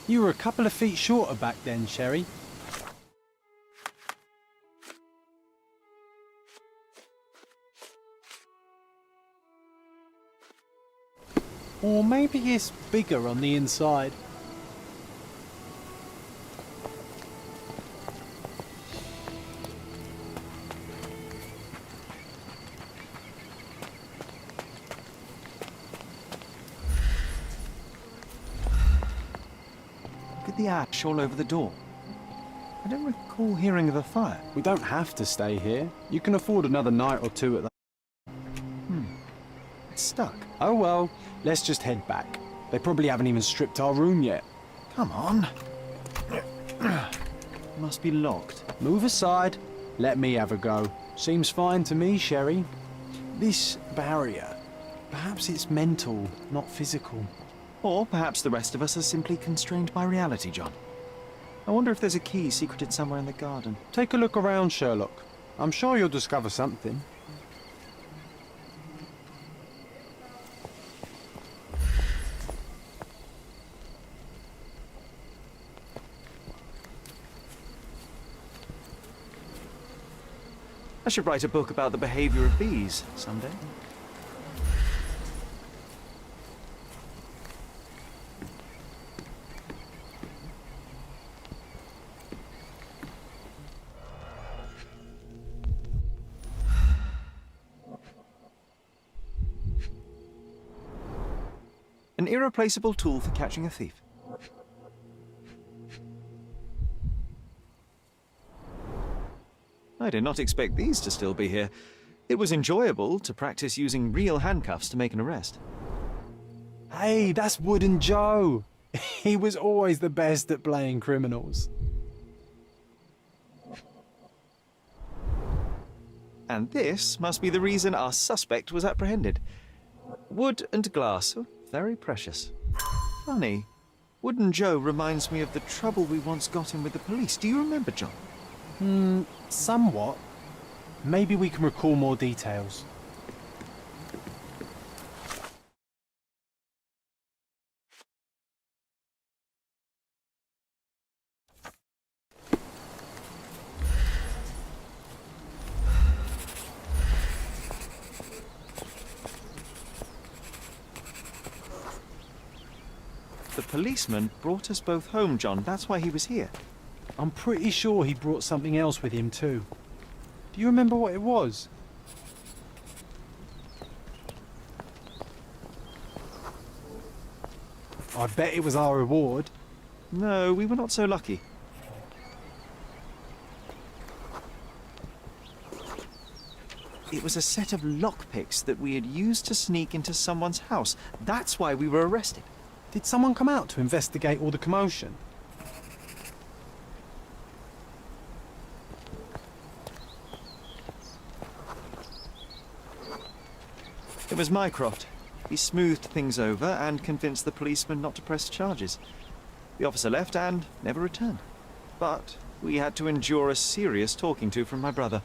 You were a couple of feet shorter back then, Sherry. Or maybe it's bigger on the inside. Look at the ash all over the door. I don't recall hearing of a fire. We don't have to stay here. You can afford another night or two at the... It's stuck. Oh well, let's just head back. They probably haven't even stripped our room yet. Come on. Must be locked. Move aside. Let me have a go. Seems fine to me, Sherry. This barrier, perhaps it's mental, not physical. Or perhaps the rest of us are simply constrained by reality, John. I wonder if there's a key secreted somewhere in the garden. Take a look around, Sherlock. I'm sure you'll discover something. I should write a book about the behavior of bees someday. An irreplaceable tool for catching a thief. I did not expect these to still be here. It was enjoyable to practice using real handcuffs to make an arrest. Hey, that's Wooden Joe. He was always the best at playing criminals. And this must be the reason our suspect was apprehended. Wood and glass, oh, very precious. Funny, Wooden Joe reminds me of the trouble we once got in with the police. Do you remember, John? Somewhat. Maybe we can recall more details. The policeman brought us both home, John. That's why he was here. I'm pretty sure he brought something else with him too. Do you remember what it was? I bet it was our reward. No, we were not so lucky. It was a set of lockpicks that we had used to sneak into someone's house. That's why we were arrested. Did someone come out to investigate all the commotion? It was Mycroft. He smoothed things over and convinced the policeman not to press charges. The officer left and never returned. But we had to endure a serious talking to from my brother.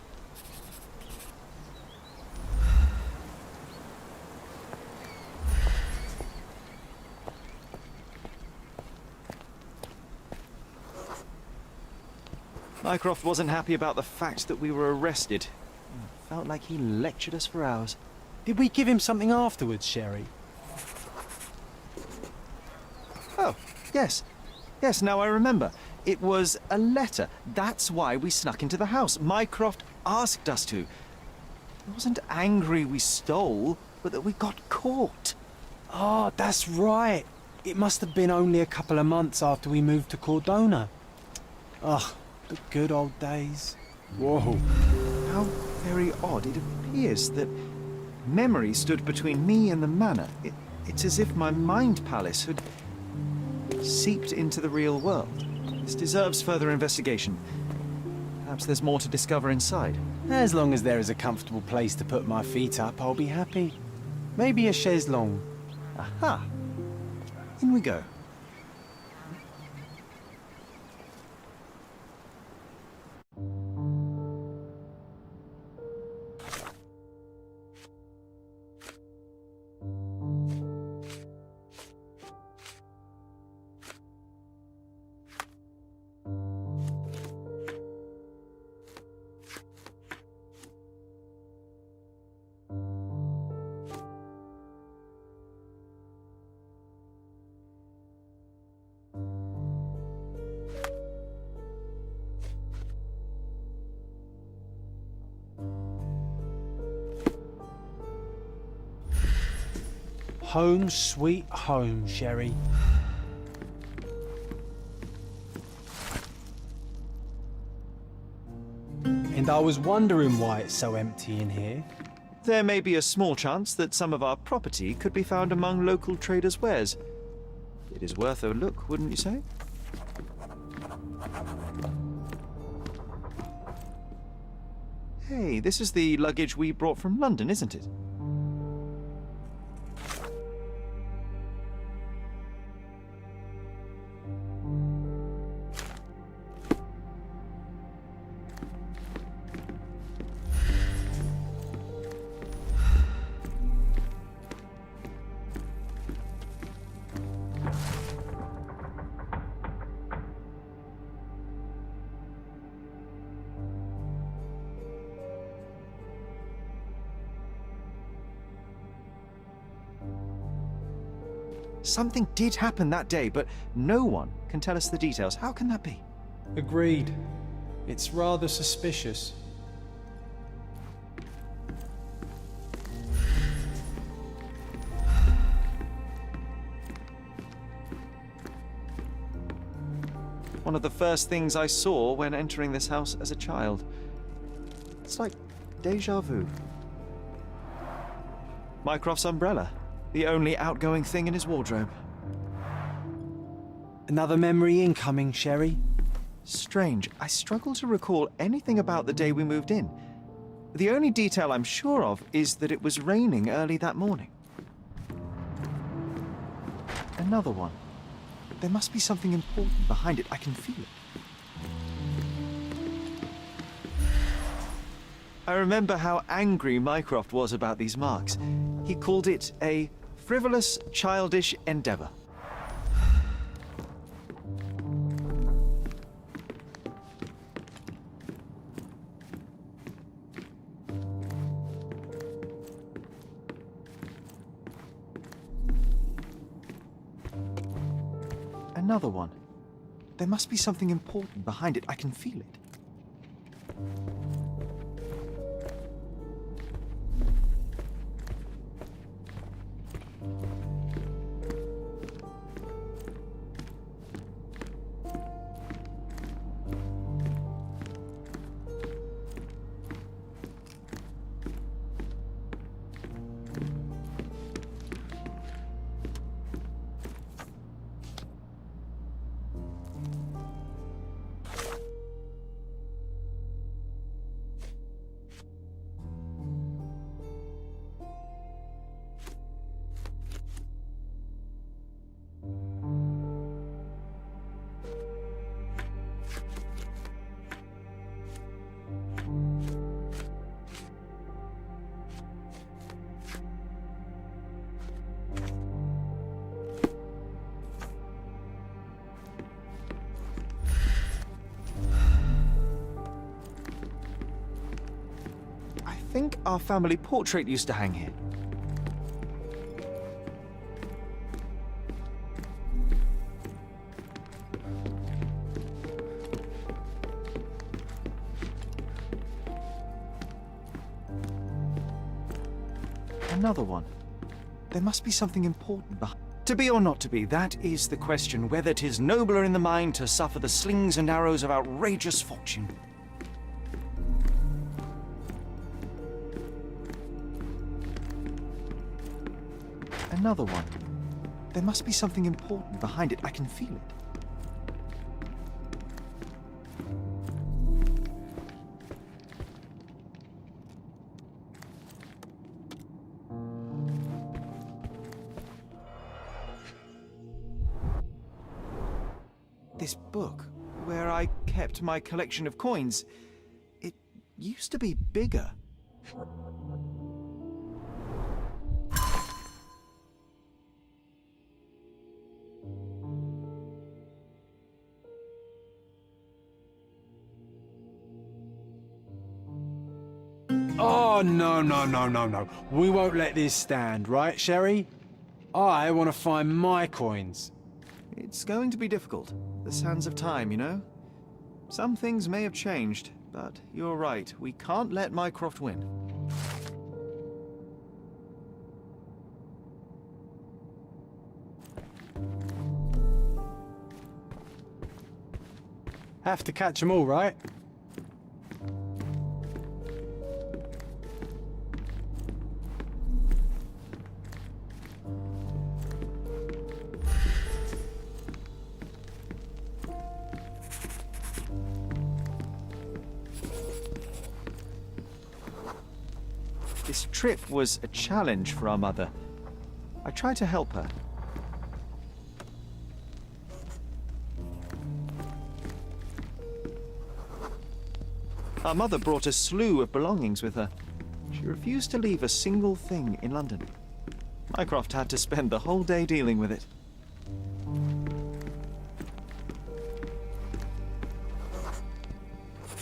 Mycroft wasn't happy about the fact that we were arrested. Felt like he lectured us for hours. Did we give him something afterwards, Sherry? Oh, yes. Yes, now I remember. It was a letter. That's why we snuck into the house. Mycroft asked us to. He wasn't angry we stole, but that we got caught. Ah, that's right. It must have been only a couple of months after we moved to Cordona. Ugh, the good old days. Whoa. How very odd. It appears that memory stood between me and the manor. It's as if my mind palace had seeped into the real world. This deserves further investigation. Perhaps there's more to discover inside. As long as there is a comfortable place to put my feet up, I'll be happy. Maybe a chaise longue. Aha! In we go. Home sweet home, Sherry. And I was wondering why it's so empty in here. There may be a small chance that some of our property could be found among local traders' wares. It is worth a look, wouldn't you say? Hey, this is the luggage we brought from London, isn't it? Something did happen that day, but no one can tell us the details. How can that be? Agreed. It's rather suspicious. One of the first things I saw when entering this house as a child. It's like déjà vu. Mycroft's umbrella. The only outgoing thing in his wardrobe. Another memory incoming, Sherry. Strange. I struggle to recall anything about the day we moved in. The only detail I'm sure of is that it was raining early that morning. Another one. There must be something important behind it. I can feel it. I remember how angry Mycroft was about these marks. He called it a frivolous, childish endeavor. Another one. There must be something important behind it. I can feel it. I think our family portrait used to hang here. Another one. There must be something important behind. To be or not to be, that is the question, whether 'tis nobler in the mind to suffer the slings and arrows of outrageous fortune. Another one. There must be something important behind it. I can feel it. This book, where I kept my collection of coins, it used to be bigger. Oh, no. We won't let this stand, right, Sherry? I want to find my coins. It's going to be difficult. The sands of time, you know? Some things may have changed, but you're right. We can't let Mycroft win. Have to catch 'em all, right? This trip was a challenge for our mother. I tried to help her. Our mother brought a slew of belongings with her. She refused to leave a single thing in London. Mycroft had to spend the whole day dealing with it.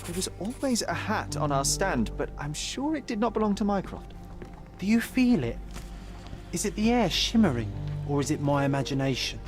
There was always a hat on our stand, but I'm sure it did not belong to Mycroft. Do you feel it? Is it the air shimmering, or is it my imagination?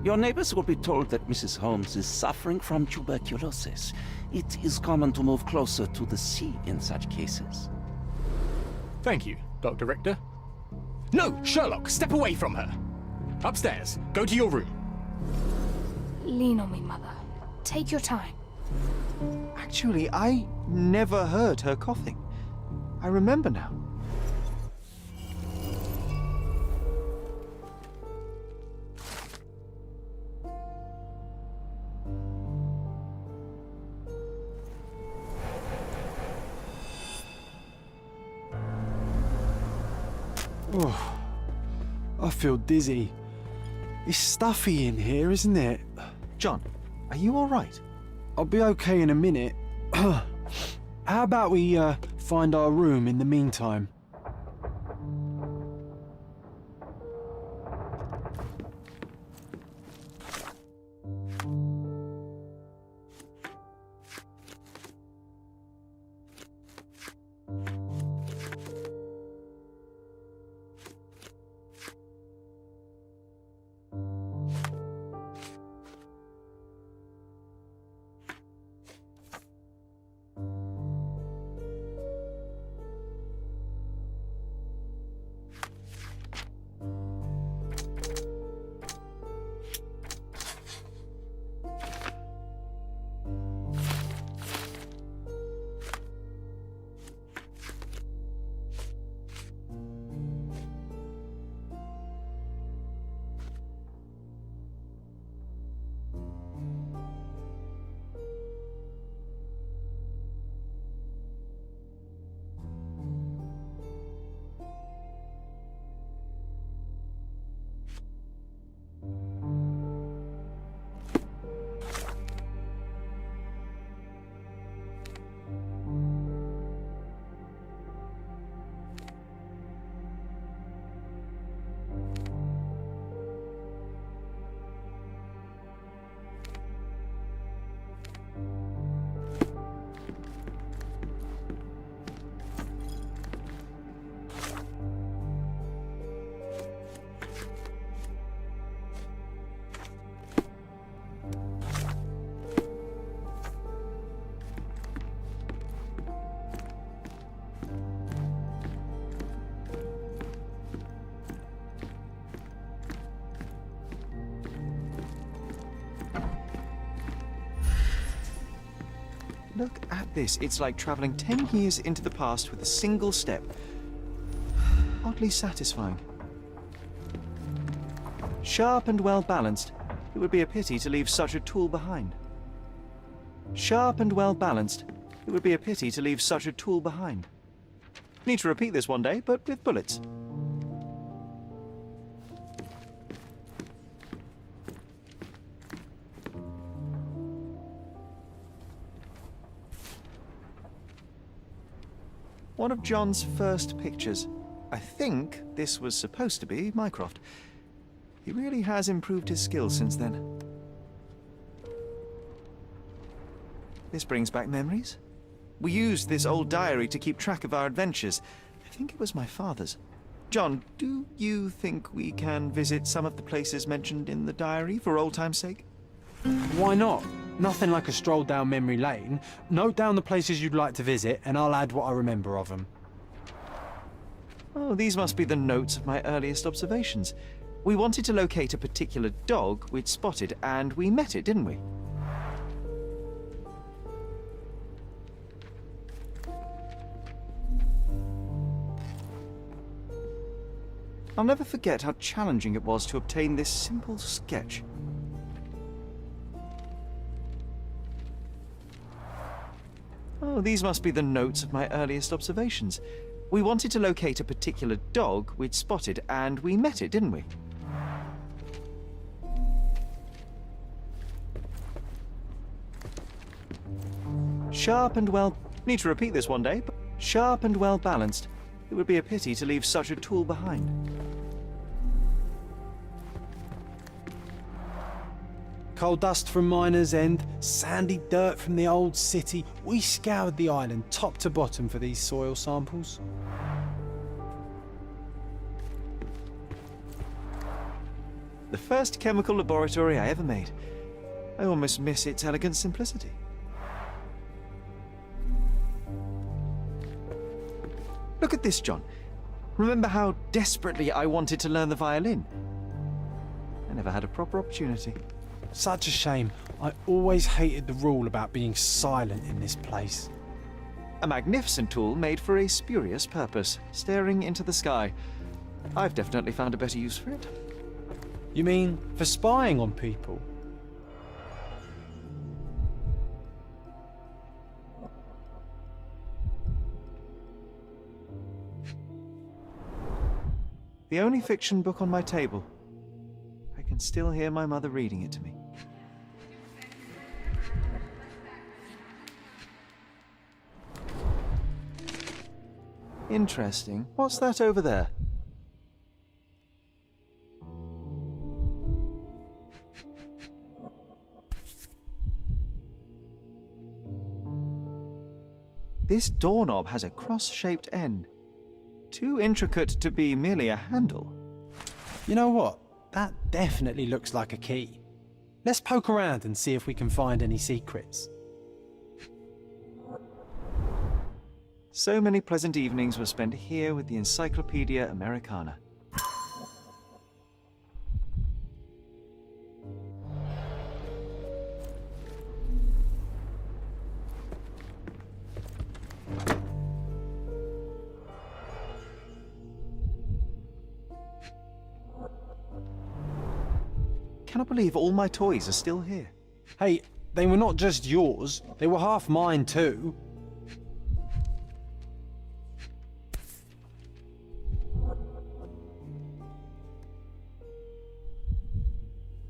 Your neighbors will be told that Mrs. Holmes is suffering from tuberculosis. It is common to move closer to the sea in such cases. Thank you, Dr. Richter. No, Sherlock, step away from her. Upstairs, go to your room. Lean on me, Mother. Take your time. Actually, I never heard her coughing. I remember now. Oh, I feel dizzy. It's stuffy in here, isn't it? John, are you all right? I'll be okay in a minute. How about we find our room in the meantime? Look at this. It's like travelling 10 years into the past with a single step. Oddly satisfying. Sharp and well balanced. It would be a pity to leave such a tool behind. Sharp and well balanced. It would be a pity to leave such a tool behind. Need to repeat this one day, but with bullets. One of John's first pictures. I think this was supposed to be Mycroft. He really has improved his skills since then. This brings back memories. We used this old diary to keep track of our adventures. I think it was my father's. John, do you think we can visit some of the places mentioned in the diary for old time's sake? Why not? Nothing like a stroll down memory lane. Note down the places you'd like to visit, and I'll add what I remember of them. Oh, these must be the notes of my earliest observations. We wanted to locate a particular dog we'd spotted, and we met it, didn't we? I'll never forget how challenging it was to obtain this simple sketch. Oh, these must be the notes of my earliest observations. We wanted to locate a particular dog we'd spotted, and we met it, didn't we? Sharp and well... Need to repeat this one day, but sharp and well balanced. It would be a pity to leave such a tool behind. Coal dust from Miner's End, sandy dirt from the old city. We scoured the island top to bottom for these soil samples. The first chemical laboratory I ever made. I almost miss its elegant simplicity. Look at this, John. Remember how desperately I wanted to learn the violin? I never had a proper opportunity. Such a shame. I always hated the rule about being silent in this place. A magnificent tool made for a spurious purpose, staring into the sky. I've definitely found a better use for it. You mean for spying on people? The only fiction book on my table. I can still hear my mother reading it to me. Interesting. What's that over there? This doorknob has a cross-shaped end. Too intricate to be merely a handle. You know what? That definitely looks like a key. Let's poke around and see if we can find any secrets. So many pleasant evenings were spent here with the Encyclopedia Americana. Cannot believe all my toys are still here. Hey, they were not just yours, they were half mine too.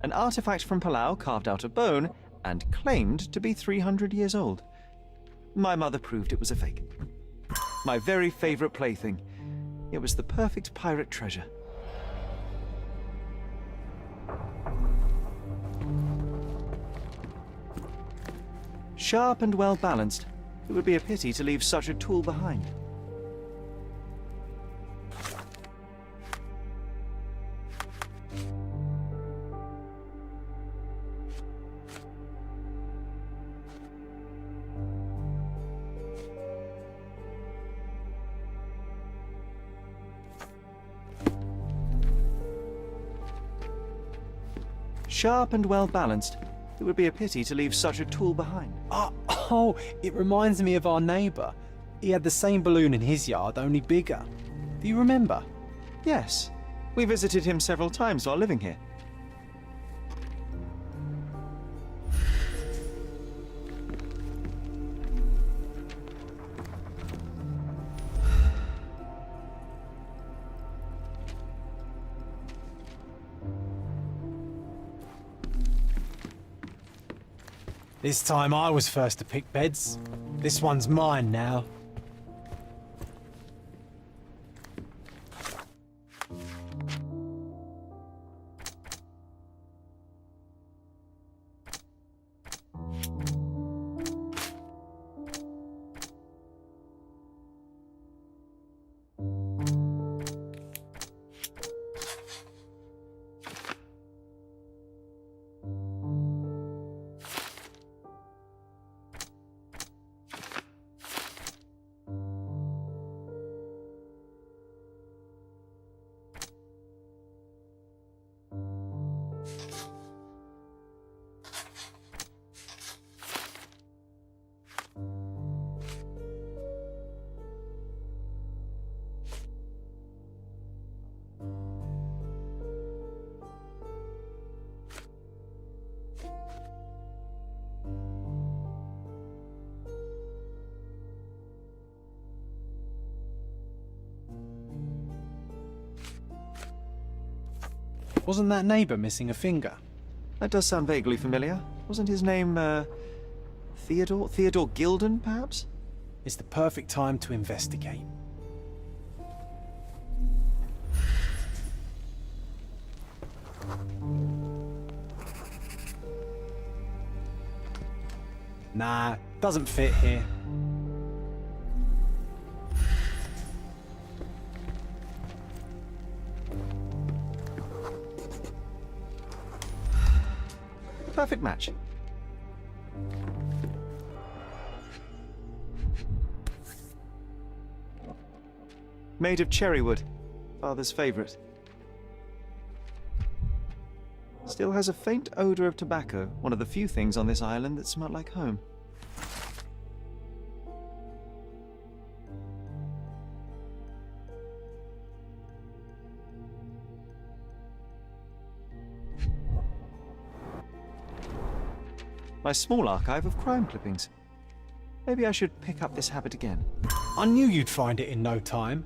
An artifact from Palau carved out of bone and claimed to be 300 years old. My mother proved it was a fake. My very favorite plaything. It was the perfect pirate treasure. Sharp and well balanced. It would be a pity to leave such a tool behind. Sharp and well balanced. It would be a pity to leave such a tool behind. Oh, it reminds me of our neighbour. He had the same balloon in his yard, only bigger. Do you remember? Yes, we visited him several times while living here. This time I was first to pick beds. This one's mine now. Wasn't that neighbour missing a finger? That does sound vaguely familiar. Wasn't his name, Theodore? Theodore Gilden, perhaps? It's the perfect time to investigate. Nah, doesn't fit here. Perfect match. Made of cherry wood, father's favourite. Still has a faint odour of tobacco, one of the few things on this island that smell like home. My small archive of crime clippings. Maybe I should pick up this habit again. I knew you'd find it in no time.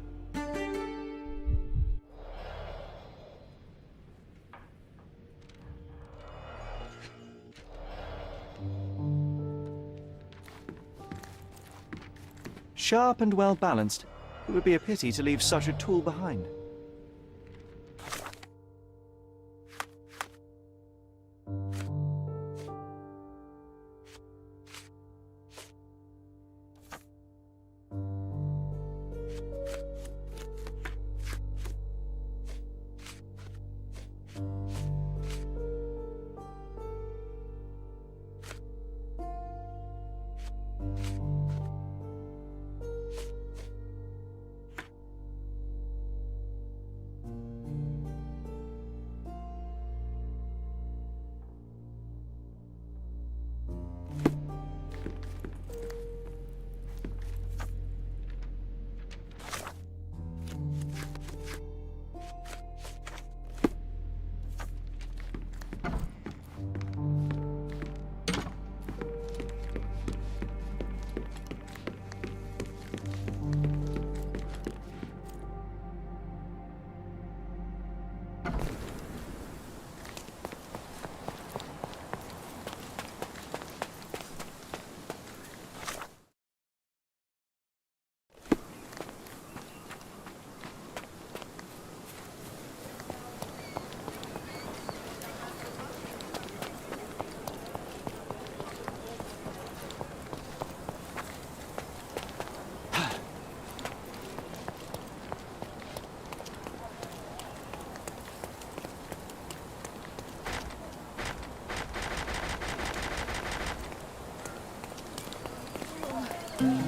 Sharp and well balanced, it would be a pity to leave such a tool behind.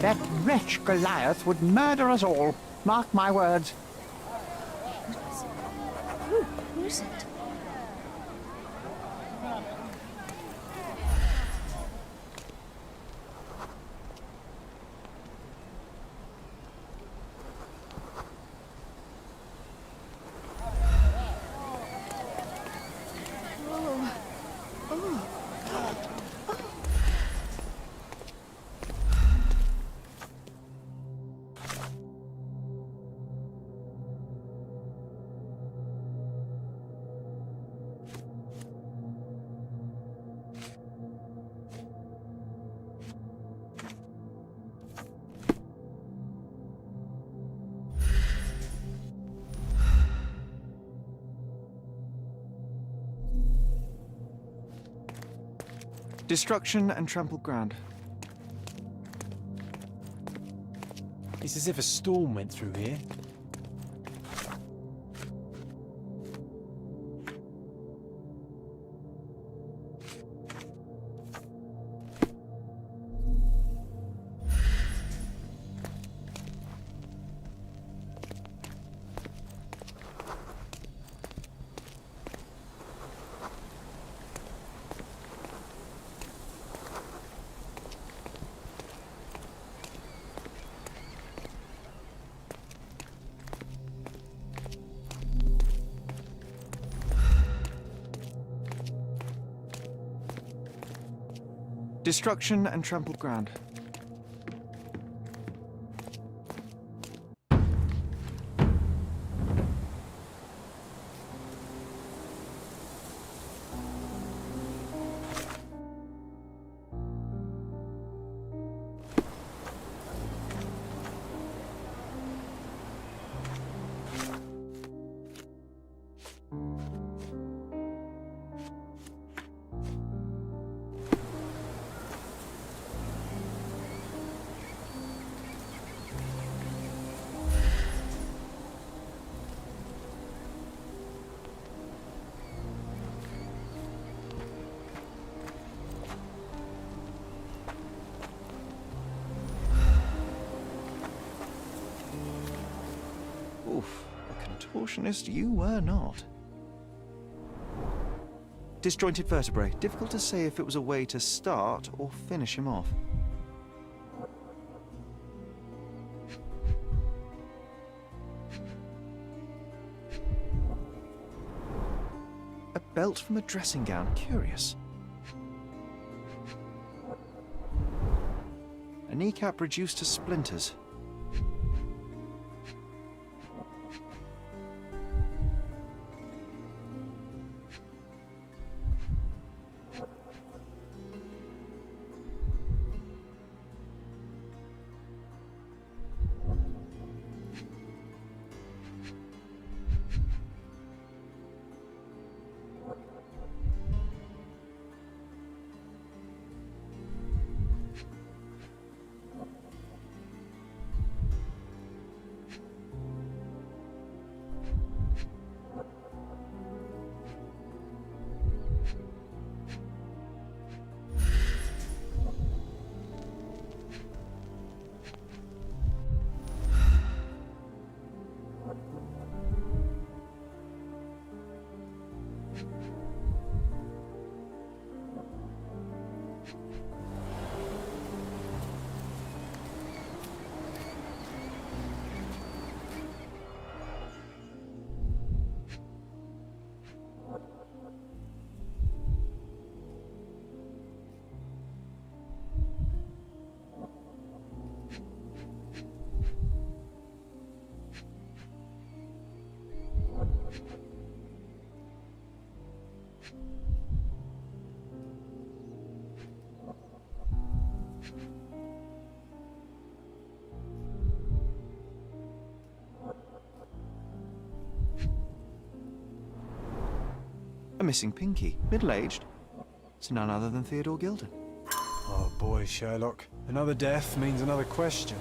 That wretch Goliath would murder us all. Mark my words. Who's it? Destruction and trampled ground. It's as if a storm went through here. Destruction and trampled ground. Oof, a contortionist you were not. Disjointed vertebrae. Difficult to say if it was a way to start or finish him off. A belt from a dressing gown. Curious. A kneecap reduced to splinters. A missing pinky, middle-aged. It's none other than Theodore Gilden. Oh boy, Sherlock. Another death means another question.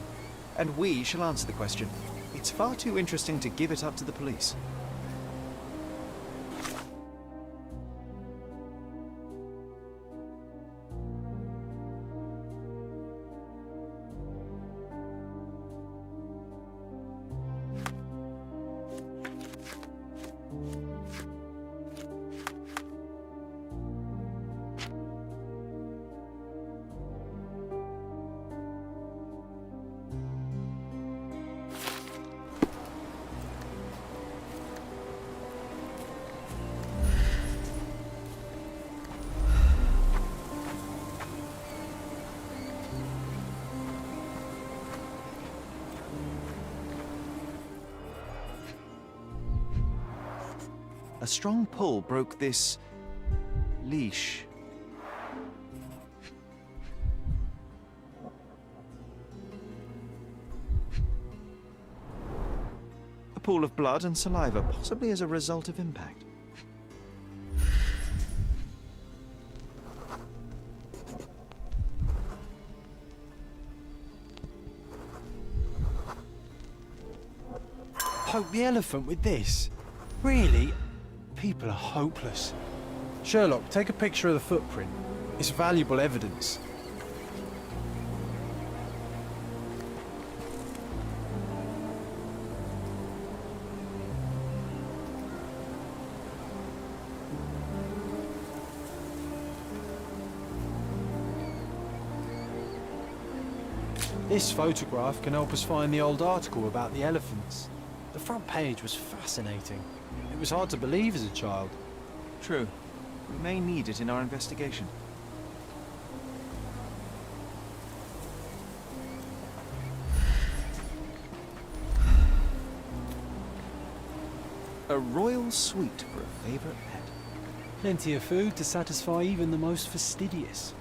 And we shall answer the question. It's far too interesting to give it up to the police. A strong pull broke this leash. A pool of blood and saliva, possibly as a result of impact. poke the elephant with this? Really? People are hopeless. Sherlock, take a picture of the footprint. It's valuable evidence. This photograph can help us find the old article about the elephants. The front page was fascinating. It was hard to believe as a child. True. We may need it in our investigation. A royal suite for a favourite pet. Plenty of food to satisfy even the most fastidious.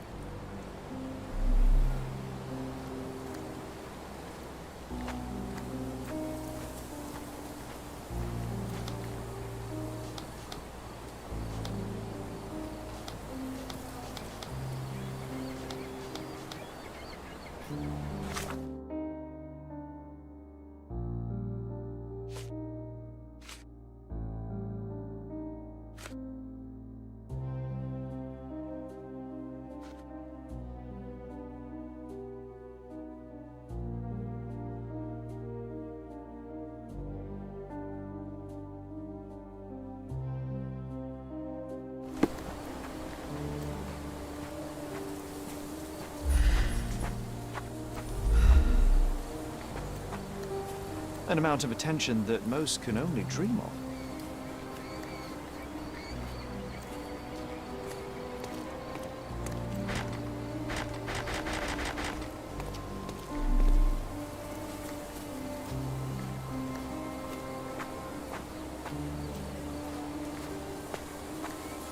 An amount of attention that most can only dream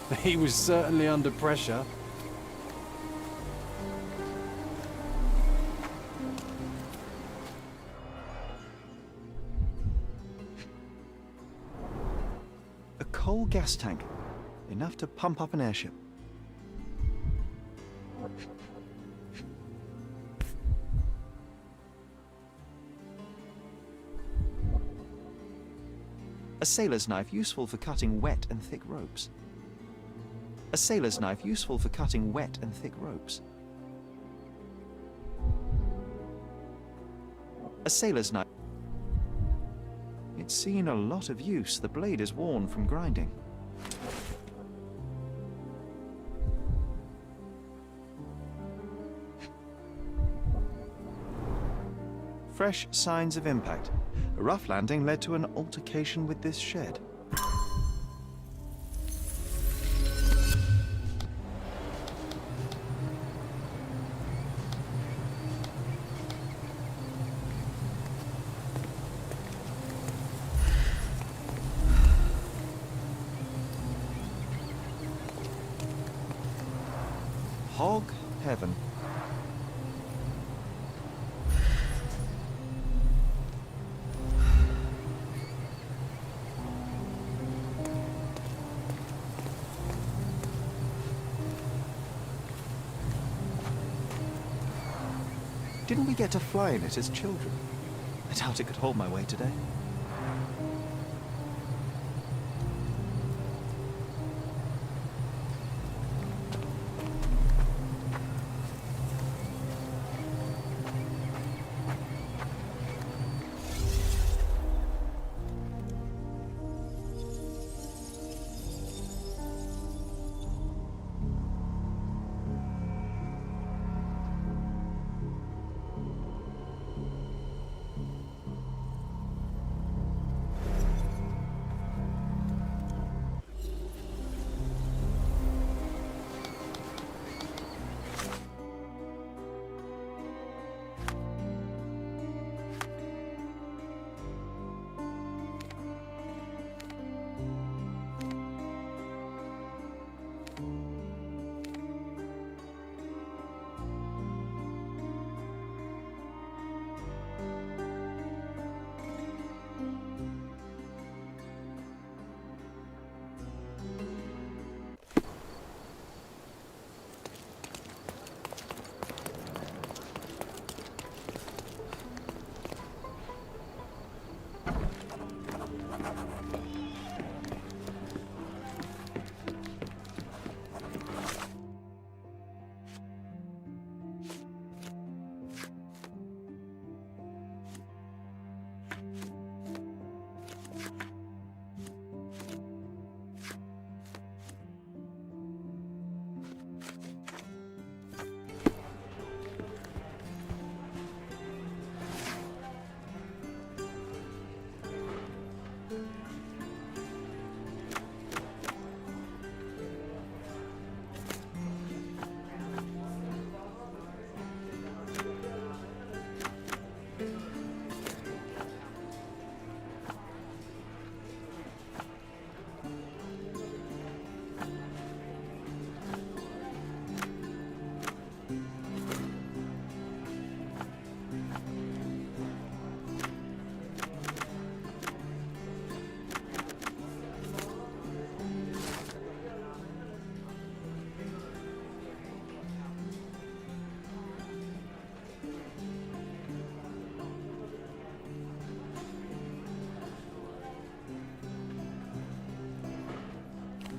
of. He was certainly under pressure. A coal gas tank, enough to pump up an airship. A sailor's knife useful for cutting wet and thick ropes. A sailor's knife useful for cutting wet and thick ropes. A sailor's knife. It's seen a lot of use. The blade is worn from grinding. Fresh signs of impact. A rough landing led to an altercation with this shed. Hog heaven. Didn't we get to fly in it as children? I doubt it could hold my weight today.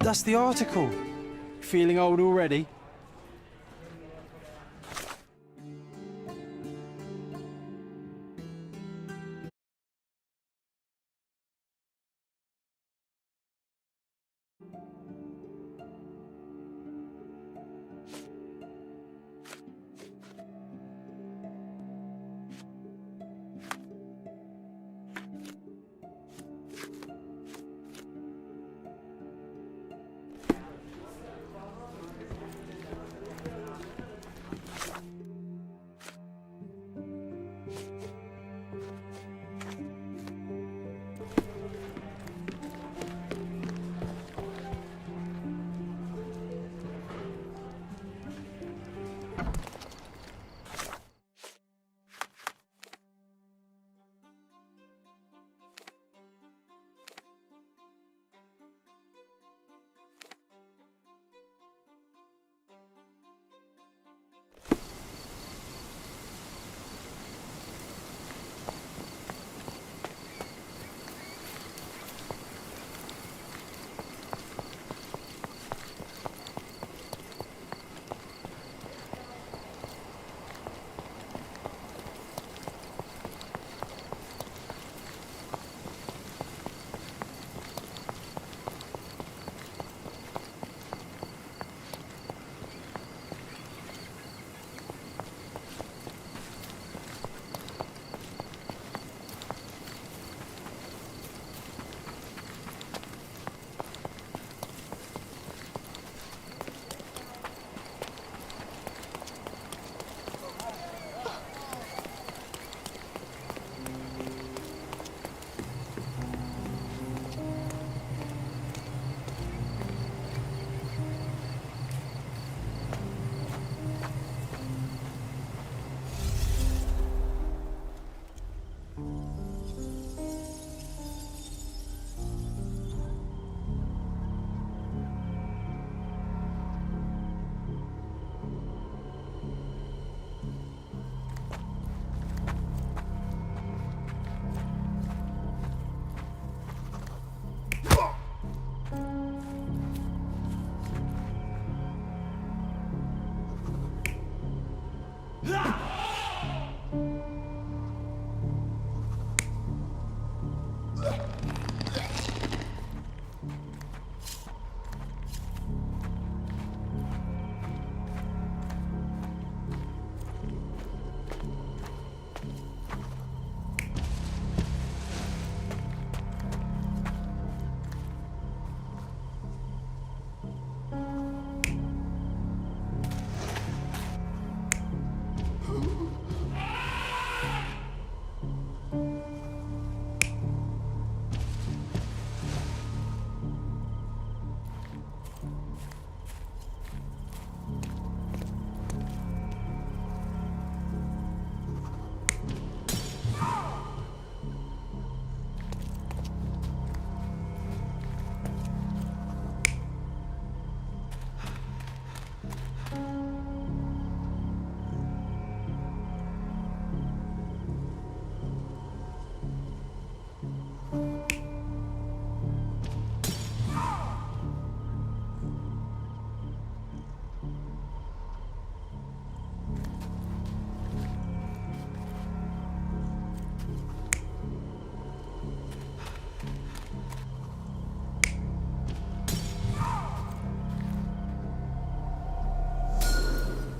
That's the article. Feeling old already?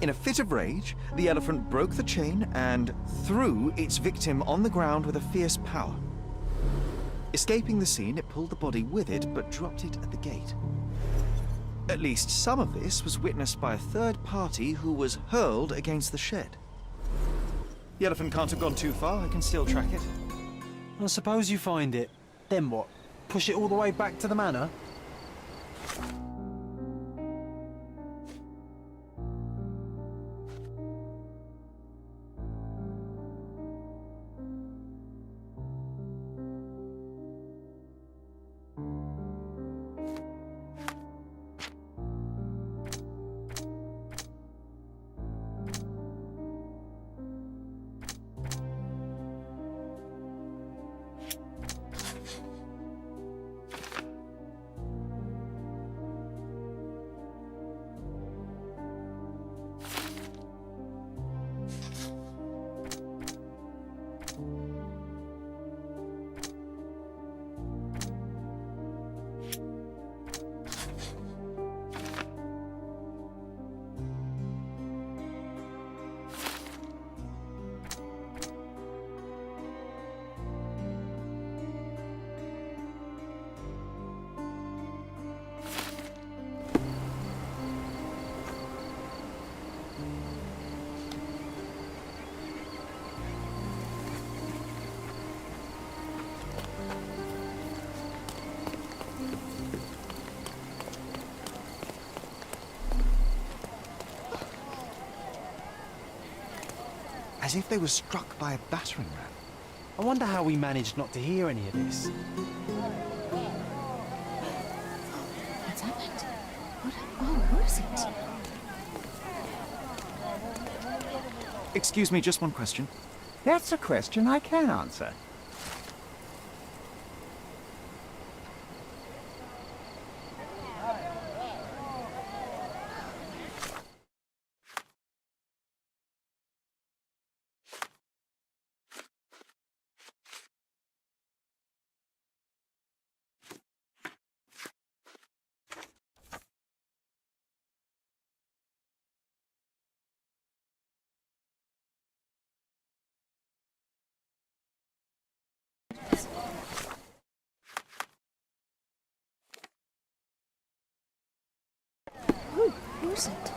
In a fit of rage, the elephant broke the chain and threw its victim on the ground with a fierce power. Escaping the scene, it pulled the body with it, but dropped it at the gate. At least some of this was witnessed by a third party who was hurled against the shed. The elephant can't have gone too far. I can still track it. I suppose you find it. Then what? Push it all the way back to the manor? As if they were struck by a battering ram. I wonder how we managed not to hear any of this. What's happened? What is it? Excuse me, just one question. That's a question I can answer. Who is it?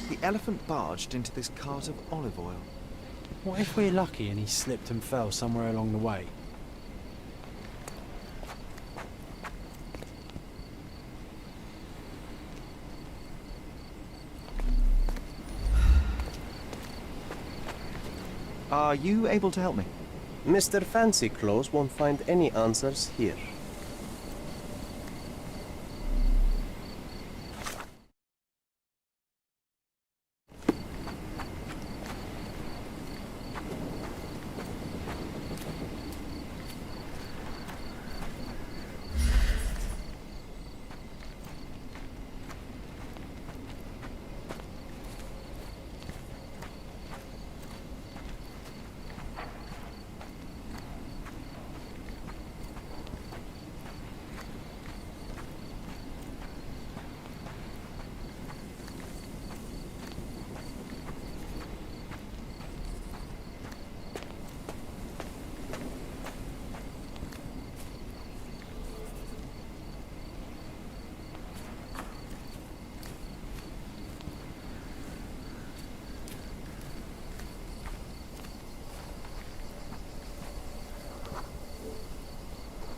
The elephant barged into this cart of olive oil. What if we're lucky and he slipped and fell somewhere along the way? Are you able to help me? Mr. Fancy Clothes won't find any answers here.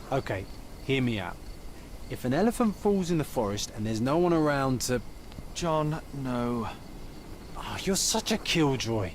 Okay, hear me out. If an elephant falls in the forest and there's no one around to... John, no. Oh, you're such a killjoy.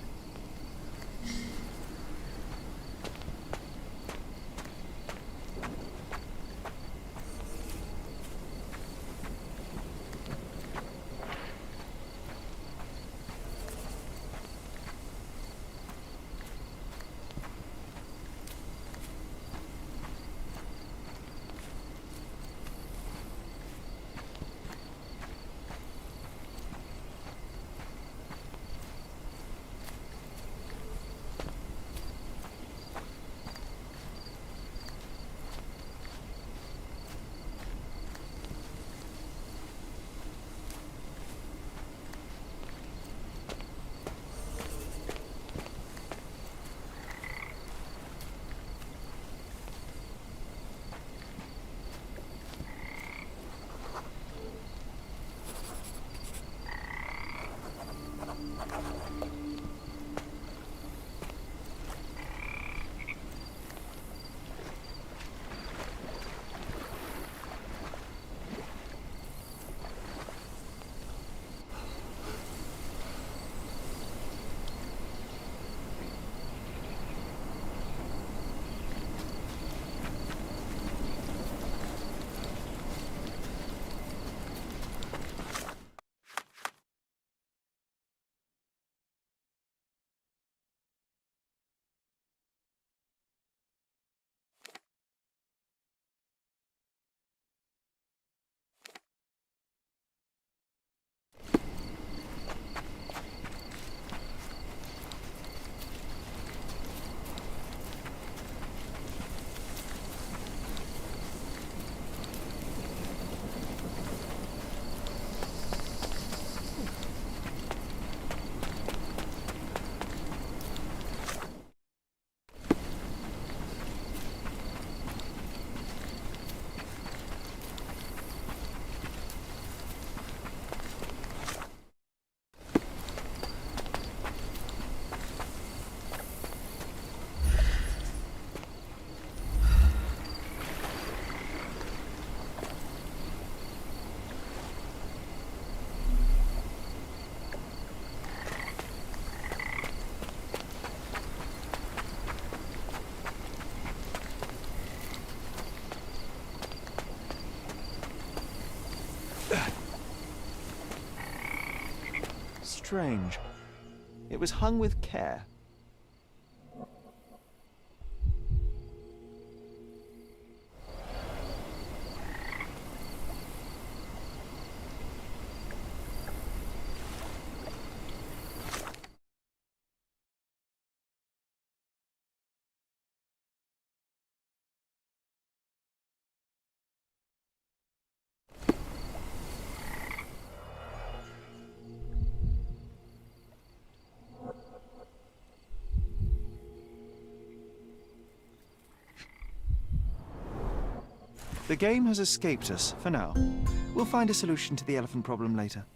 strange. It was hung with care. The game has escaped us, for now. We'll find a solution to the elephant problem later.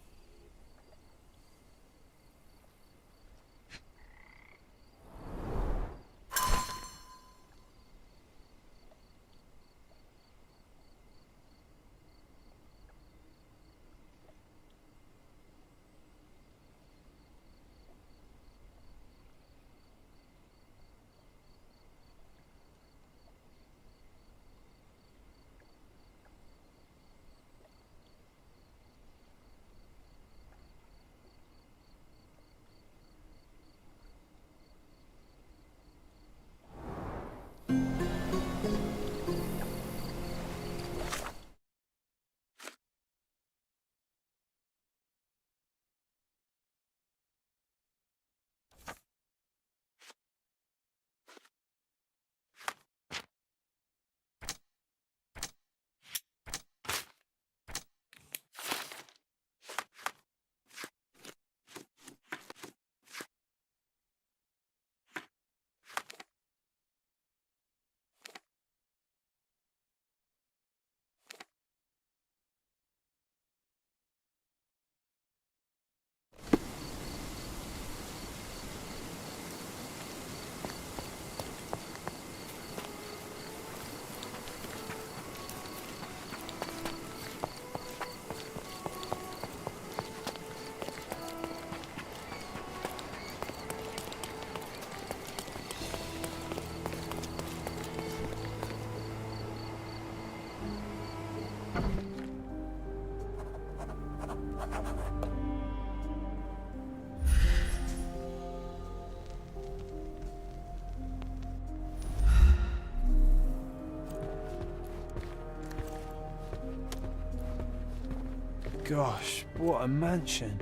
Gosh, what a mansion.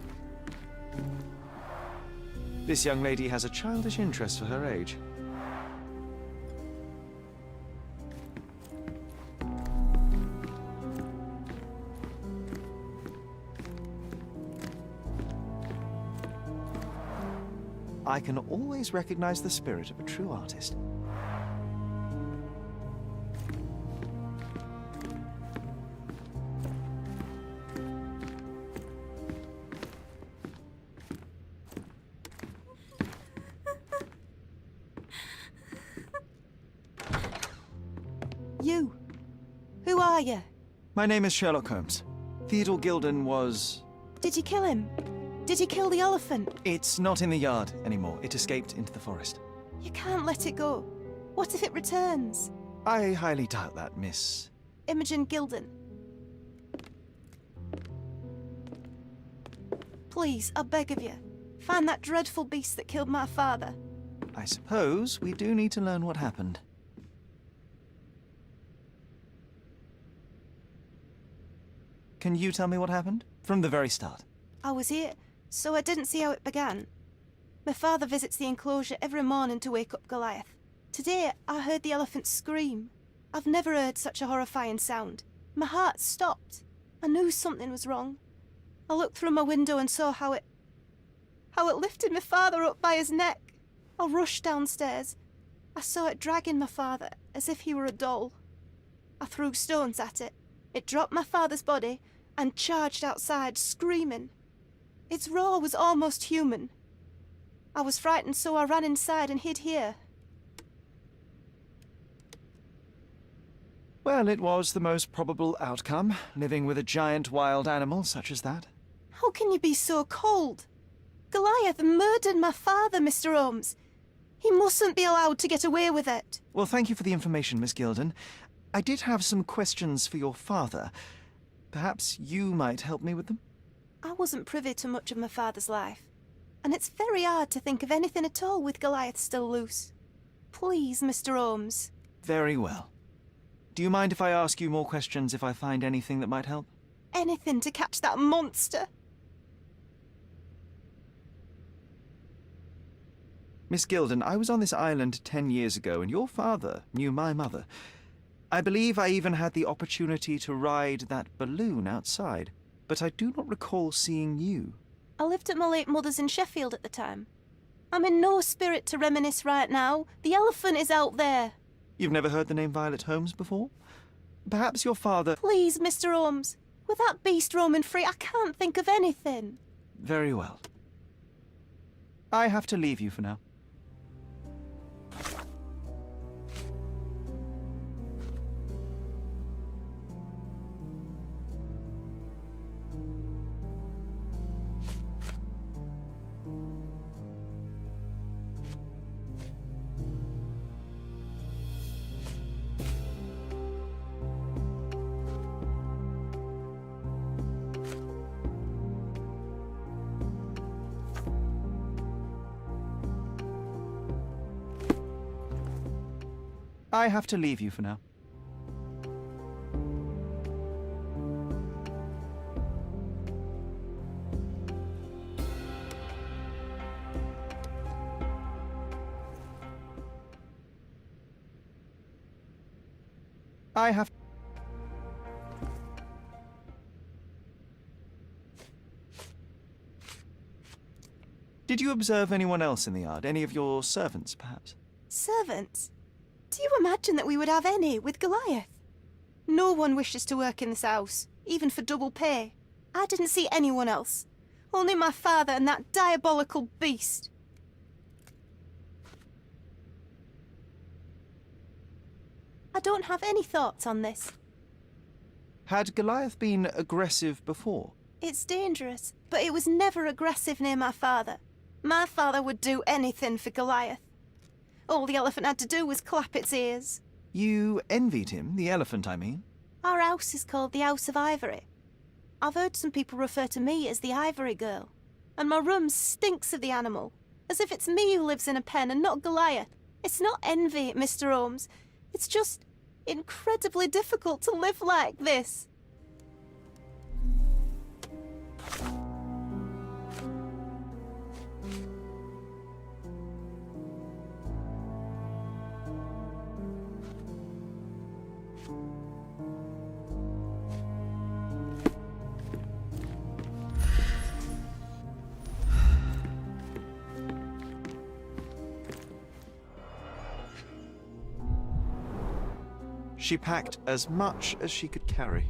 This young lady has a childish interest for her age. I can always recognize the spirit of a true artist. You. Who are you? My name is Sherlock Holmes. Theodore Gilden was... Did you kill him? Did you kill the elephant? It's not in the yard anymore. It escaped into the forest. You can't let it go. What if it returns? I highly doubt that, Miss. Imogen Gilden. Please, I beg of you, find that dreadful beast that killed my father. I suppose we do need to learn what happened. Can you tell me what happened? From the very start. I was here, so I didn't see how it began. My father visits the enclosure every morning to wake up Goliath. Today, I heard the elephant scream. I've never heard such a horrifying sound. My heart stopped. I knew something was wrong. I looked through my window and saw how it lifted my father up by his neck. I rushed downstairs. I saw it dragging my father as if he were a doll. I threw stones at it. It dropped my father's body and charged outside, screaming. Its roar was almost human. I was frightened, so I ran inside and hid here. Well, it was the most probable outcome, living with a giant wild animal such as that. How can you be so cold? Goliath murdered my father, Mr. Holmes. He mustn't be allowed to get away with it. Well, thank you for the information, Miss Gilden. I did have some questions for your father. Perhaps you might help me with them? I wasn't privy to much of my father's life. and it's very hard to think of anything at all with Goliath still loose. Please, Mr. Holmes. Very well. Do you mind if I ask you more questions if I find anything that might help? Anything to catch that monster. Miss Gilden, I was on this island 10 years ago, and your father knew my mother. I believe I even had the opportunity to ride that balloon outside, but I do not recall seeing you. I lived at my late mother's in Sheffield at the time. I'm in no spirit to reminisce right now. The elephant is out there. You've never heard the name Violet Holmes before? Perhaps your father... Please, Mr. Holmes. With that beast roaming free, I can't think of anything. Very well. I have to leave you for now. I have to leave you for now. I have... Did you observe anyone else in the yard? Any of your servants, perhaps? Servants? Do you imagine that we would have any with Goliath? No one wishes to work in this house, even for double pay. I didn't see anyone else. Only my father and that diabolical beast. I don't have any thoughts on this. Had Goliath been aggressive before? It's dangerous, but it was never aggressive near my father. My father would do anything for Goliath. All the elephant had to do was clap its ears. You envied him, the elephant, I mean? Our house is called the House of Ivory. I've heard some people refer to me as the Ivory Girl. And my room stinks of the animal, as if it's me who lives in a pen and not Goliath. It's not envy, Mr. Holmes. It's just incredibly difficult to live like this. She packed as much as she could carry.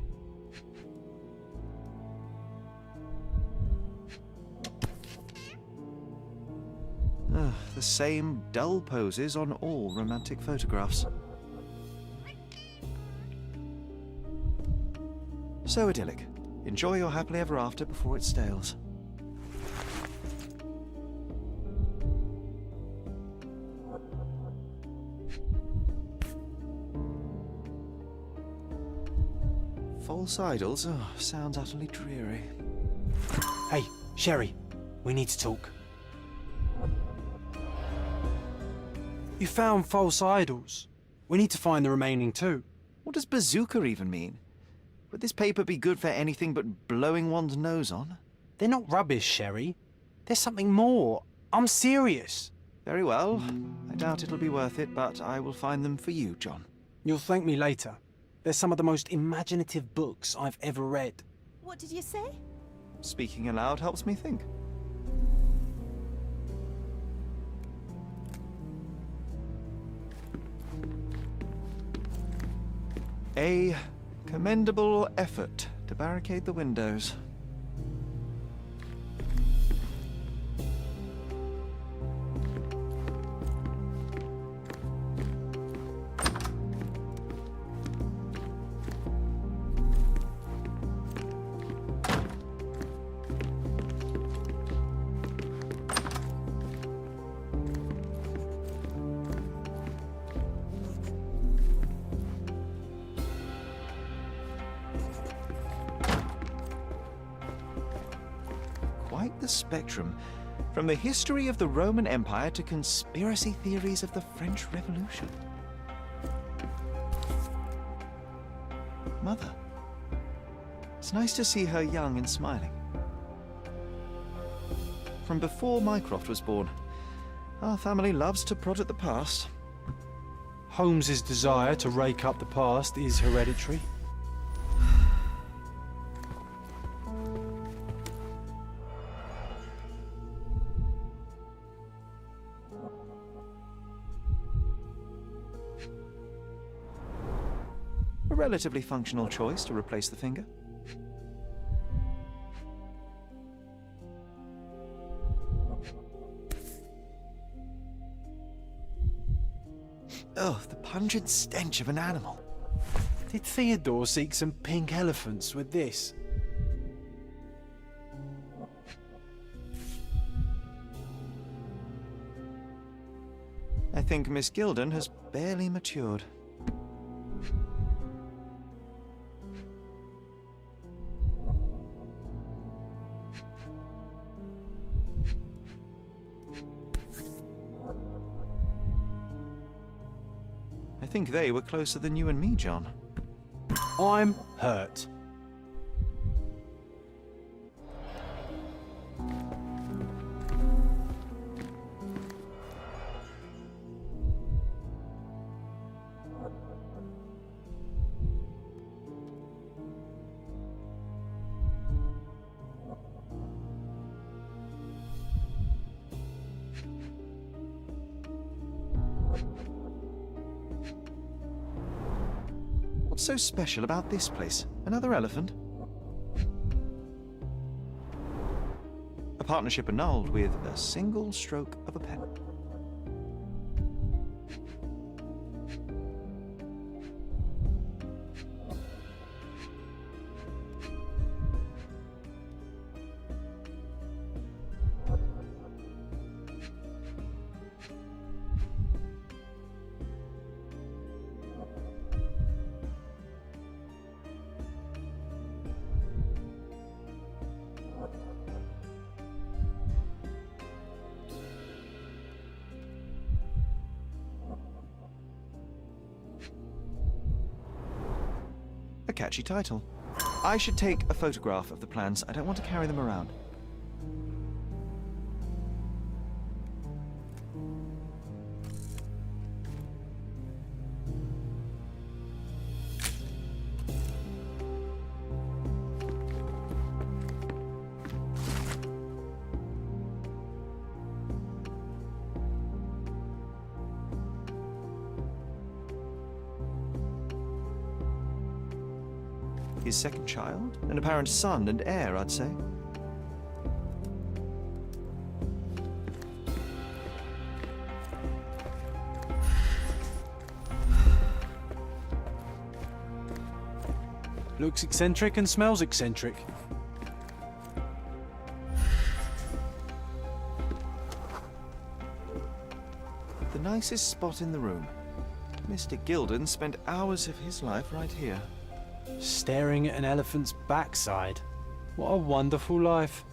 The same dull poses on all romantic photographs. So idyllic. Enjoy your happily ever after before it stales. False idols? Oh, sounds utterly dreary. Hey, Sherry, we need to talk. You found false idols. We need to find the remaining two. What does bazooka even mean? Would this paper be good for anything but blowing one's nose on? They're not rubbish, Sherry. There's something more. I'm serious. Very well. I doubt it'll be worth it, but I will find them for you, John. You'll thank me later. They're some of the most imaginative books I've ever read. What did you say? Speaking aloud helps me think. A commendable effort to barricade the windows. Quite the spectrum. From the history of the Roman Empire to conspiracy theories of the French Revolution. Mother. It's nice to see her young and smiling. From before Mycroft was born, our family loves to prod at the past. Holmes's desire to rake up the past is hereditary. A relatively functional choice to replace the finger. Oh, the pungent stench of an animal. Did Theodore seek some pink elephants with this? I think Miss Gilden has barely matured. I think they were closer than you and me, John. I'm hurt. What's so special about this place? Another elephant? A partnership annulled with a single stroke of a pen. A catchy title. I should take a photograph of the plans. I don't want to carry them around. His second child? An apparent son and heir, I'd say. Looks eccentric and smells eccentric. The nicest spot in the room. Mr. Gilden spent hours of his life right here. Staring at an elephant's backside. What a wonderful life.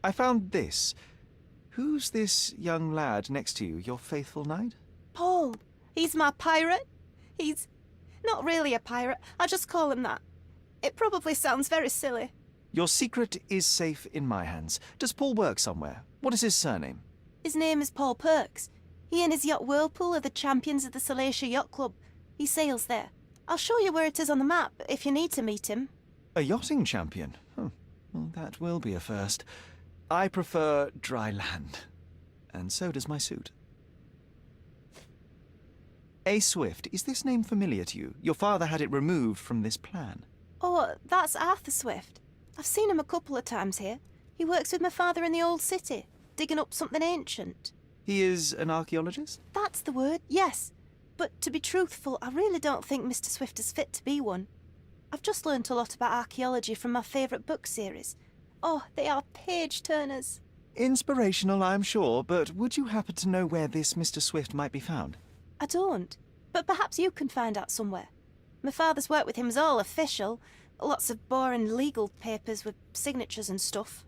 I found this. Who's this young lad next to you, your faithful knight? Paul. He's my pirate. He's not really a pirate. I just call him that. It probably sounds very silly. Your secret is safe in my hands. Does Paul work somewhere? What is his surname? His name is Paul Perks. He and his yacht Whirlpool are the champions of the Salacia Yacht Club. He sails there. I'll show you where it is on the map if you need to meet him. A yachting champion? Well, that will be a first. I prefer dry land. And so does my suit. A. Swift, is this name familiar to you? Your father had it removed from this plan. Oh, that's Arthur Swift. I've seen him a couple of times here. He works with my father in the old city, digging up something ancient. He is an archaeologist? That's the word, yes. But to be truthful, I really don't think Mr. Swift is fit to be one. I've just learnt a lot about archaeology from my favourite book series. Oh, they are page-turners. Inspirational, I'm sure, but would you happen to know where this Mr. Swift might be found? I don't, but perhaps you can find out somewhere. My father's work with him is all official. Lots of boring legal papers with signatures and stuff.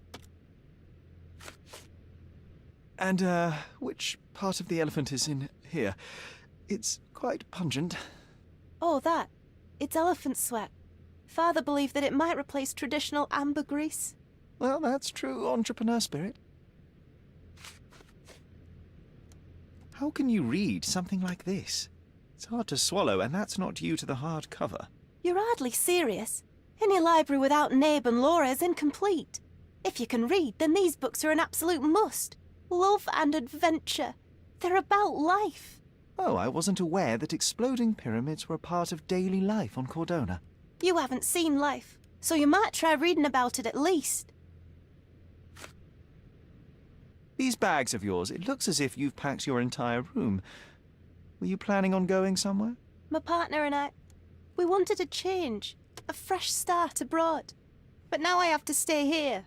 And, which part of the elephant is in here? It's quite pungent. Oh, that. It's elephant sweat. Father believed that it might replace traditional ambergris. Well, that's true entrepreneur spirit. How can you read something like this? It's hard to swallow, and that's not due to the hard cover. You're hardly serious. Any library without Nabe and Laura is incomplete. If you can read, then these books are an absolute must. Love and adventure. They're about life. Oh, I wasn't aware that exploding pyramids were a part of daily life on Cordona. You haven't seen life, so you might try reading about it at least. These bags of yours, it looks as if you've packed your entire room. Were you planning on going somewhere? My partner and I, we wanted a change, a fresh start abroad. But now I have to stay here.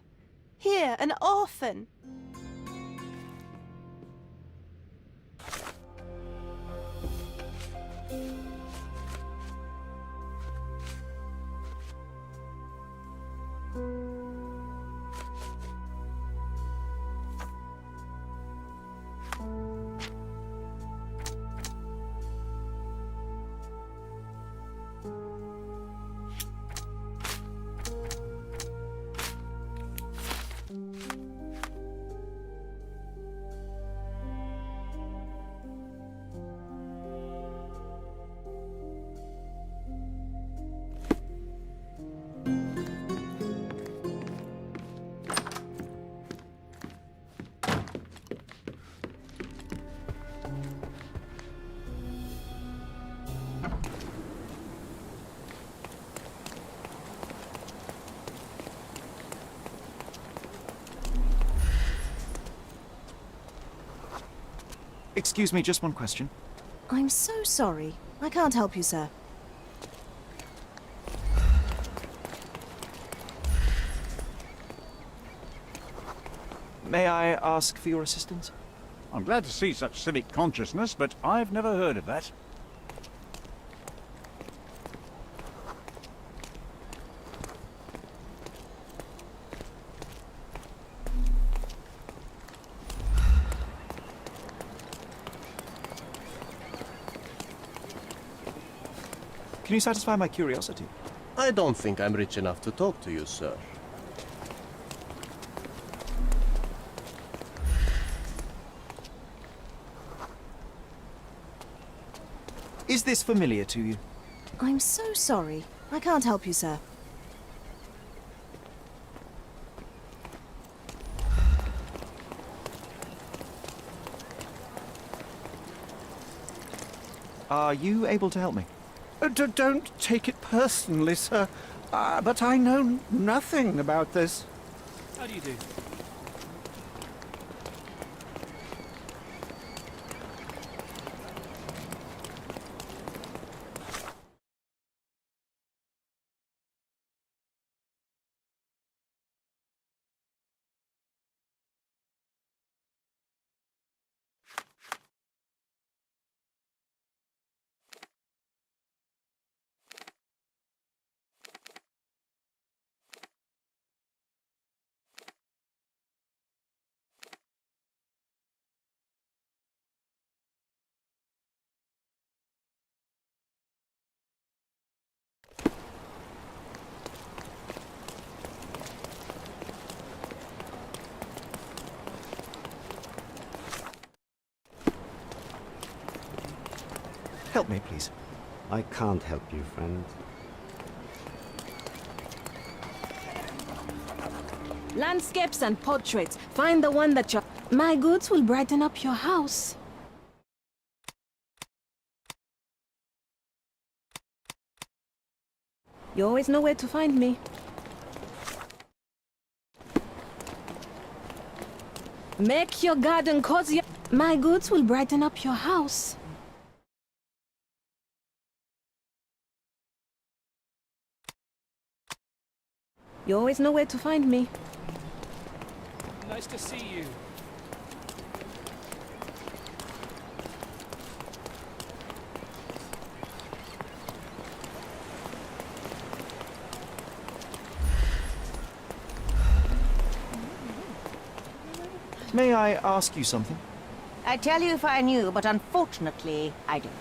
Here, an orphan. Excuse me, just one question. I'm so sorry. I can't help you, sir. May I ask for your assistance? I'm glad to see such civic consciousness, but I've never heard of that. Can you satisfy my curiosity? I don't think I'm rich enough to talk to you, sir. Is this familiar to you? I'm so sorry. I can't help you, sir. Are you able to help me? Don't take it personally, sir. But I know nothing about this. How do you do? Help me, please. I can't help you, friend. Landscapes and portraits. Find the one that you... My goods will brighten up your house. You always know where to find me. Make your garden cozy. My goods will brighten up your house. You always know where to find me. Nice to see you. May I ask you something? I'd tell you if I knew, but unfortunately, I don't.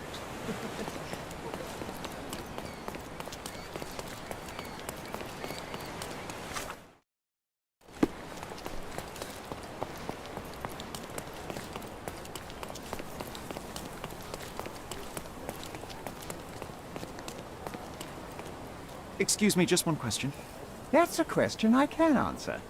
Excuse me, just one question. That's a question I can answer.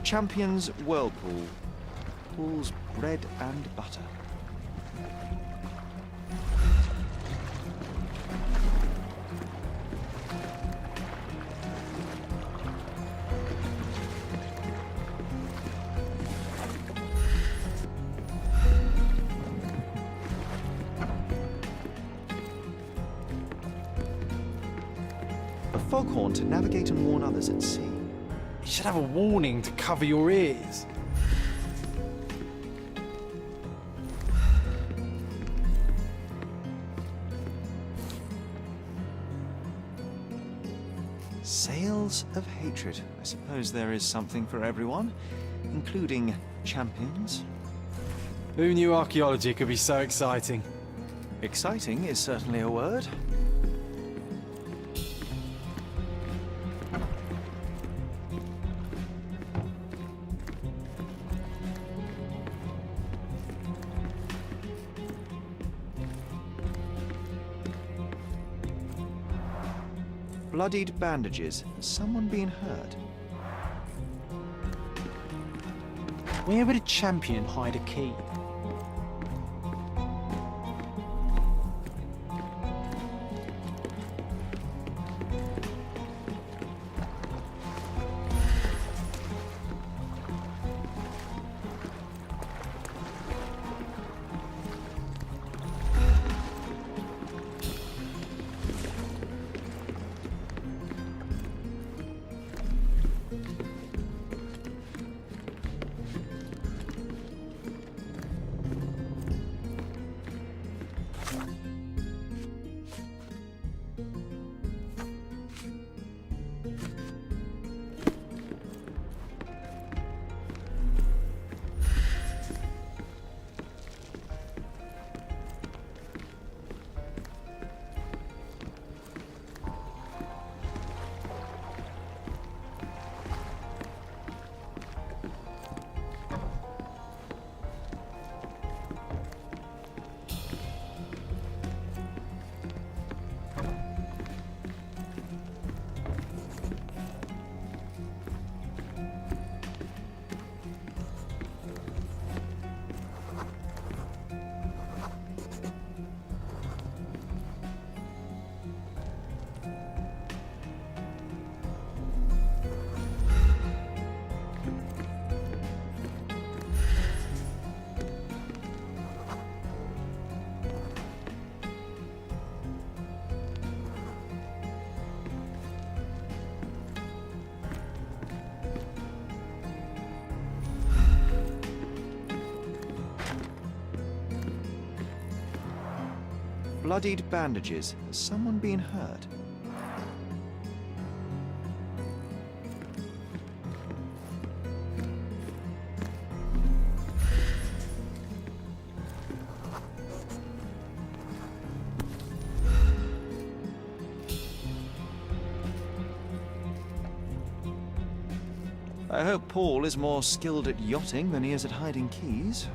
Champion's Whirlpool. Pool's bread and butter. A foghorn to navigate and warn others at sea. You should have a warning to cover your ears. Sails of hatred. I suppose there is something for everyone, including champions. Who knew archaeology could be so exciting? Exciting is certainly a word. Bloodied bandages. Has someone been hurt? Where would a champion hide a key? Bloodied bandages. Has someone been hurt? I hope Paul is more skilled at yachting than he is at hiding keys.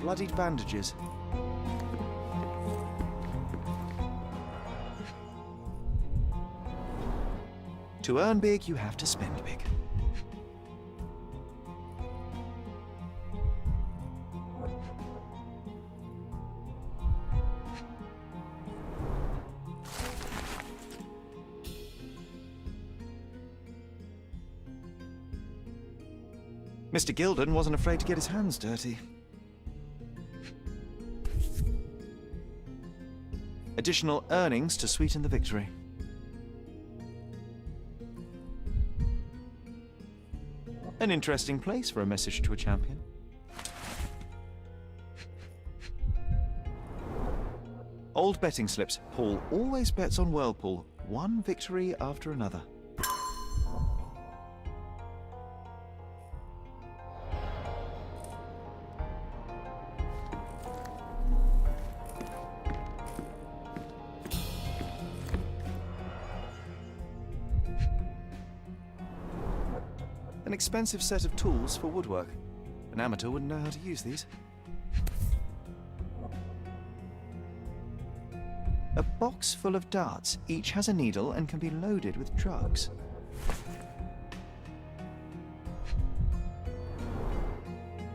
Bloodied bandages. To earn big, you have to spend big. Mr. Gilden wasn't afraid to get his hands dirty. Additional earnings to sweeten the victory. An interesting place for a message to a champion. Old betting slips. Paul always bets on Whirlpool. One victory after another. An expensive set of tools for woodwork. An amateur wouldn't know how to use these. A box full of darts. Each has a needle and can be loaded with drugs.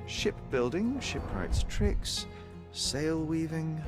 Shipbuilding, shipwrights tricks, sail weaving.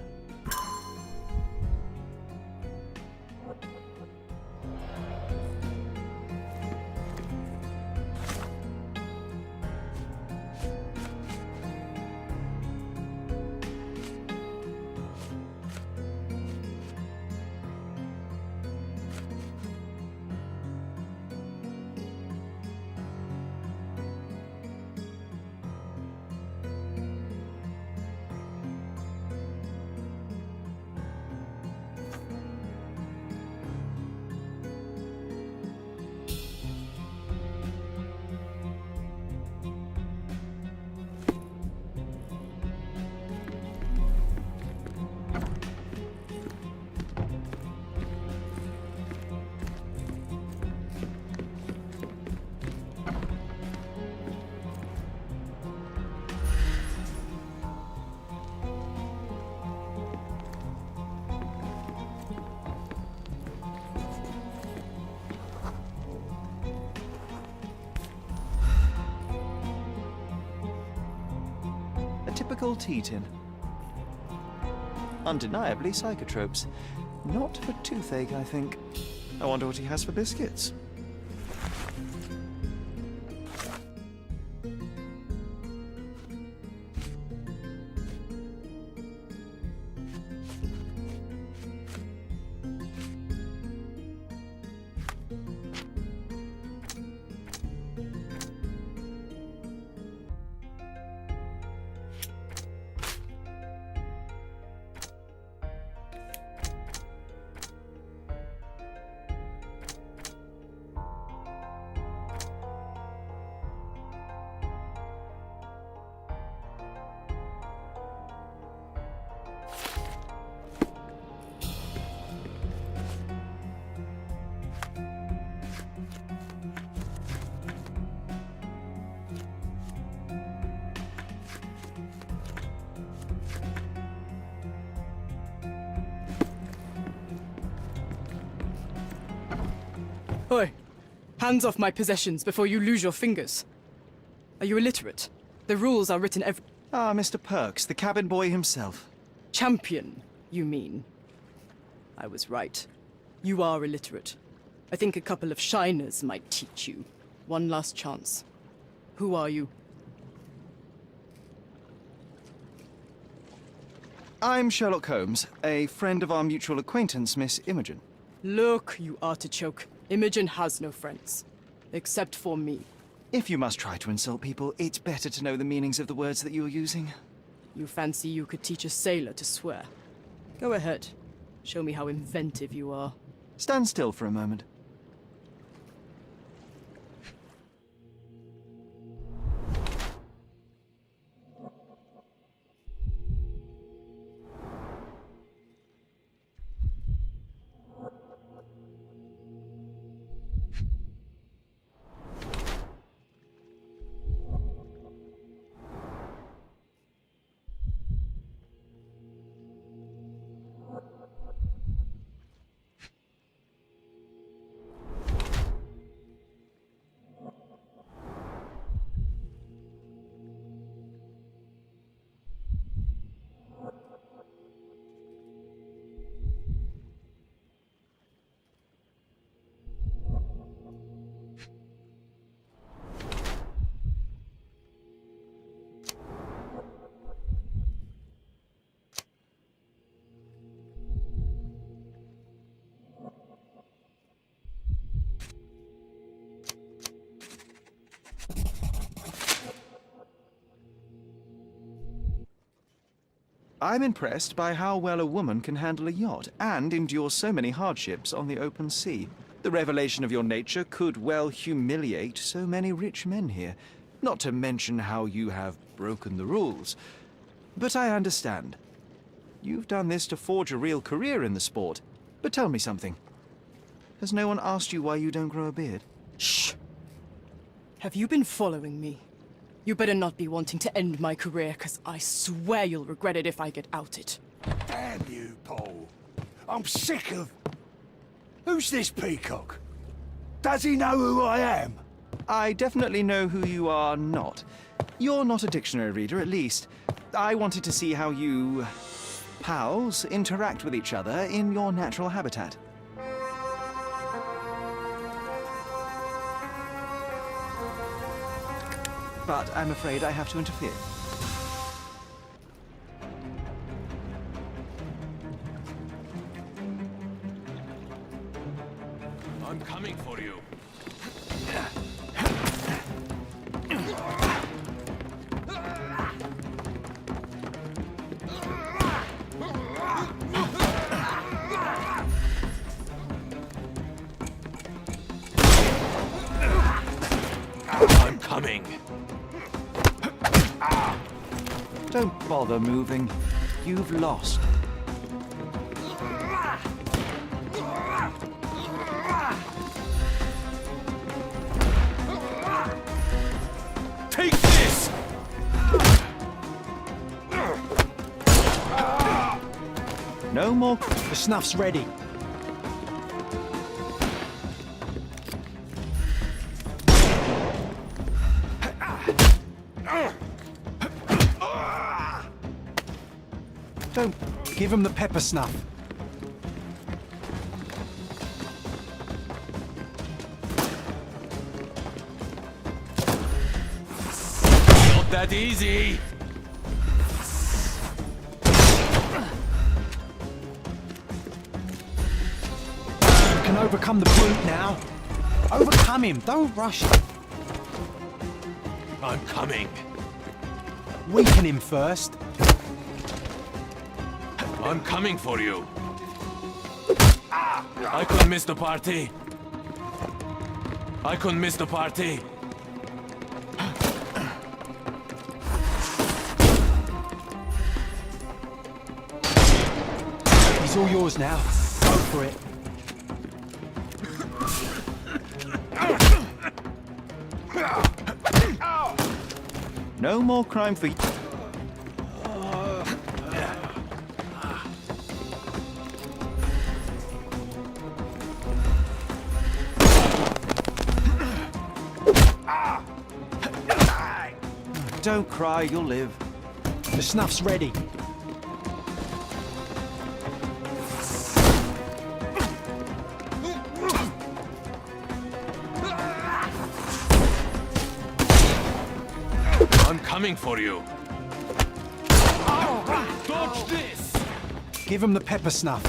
Typical tea tin. Undeniably psychotropes. Not for toothache, I think. I wonder what he has for biscuits. Oi! Hands off my possessions before you lose your fingers. Are you illiterate? The rules are written every— Ah, Mr. Perks, the cabin boy himself. Champion, you mean? I was right. You are illiterate. I think a couple of shiners might teach you. One last chance. Who are you? I'm Sherlock Holmes, a friend of our mutual acquaintance, Miss Imogen. Look, you artichoke. Imogen has no friends. Except for me. If you must try to insult people, it's better to know the meanings of the words that you're using. You fancy you could teach a sailor to swear? Go ahead. Show me how inventive you are. Stand still for a moment. I'm impressed by how well a woman can handle a yacht and endure so many hardships on the open sea. The revelation of your nature could well humiliate so many rich men here, not to mention how you have broken the rules. But I understand. You've done this to forge a real career in the sport. But tell me something. Has no one asked you why you don't grow a beard? Shh! Have you been following me? You better not be wanting to end my career, 'cause I swear you'll regret it if I get outed. Damn you, Paul. I'm sick of... Who's this peacock? Does he know who I am? I definitely know who you are not. You're not a dictionary reader, at least. I wanted to see how you... pals interact with each other in your natural habitat. But I'm afraid I have to interfere. I'm coming for you. I'm coming. Don't bother moving. You've lost. Take this! No more... The snuff's ready. Don't... Give him the pepper snuff. Not that easy! You can overcome the brute now. Overcome him, don't rush him. I'm coming. Weaken him first. I'm coming for you. I couldn't miss the party. I couldn't miss the party. He's all yours now. Go for it. No more crime for you. Don't cry, you'll live. The snuff's ready. I'm coming for you. Dodge this! Give him the pepper snuff.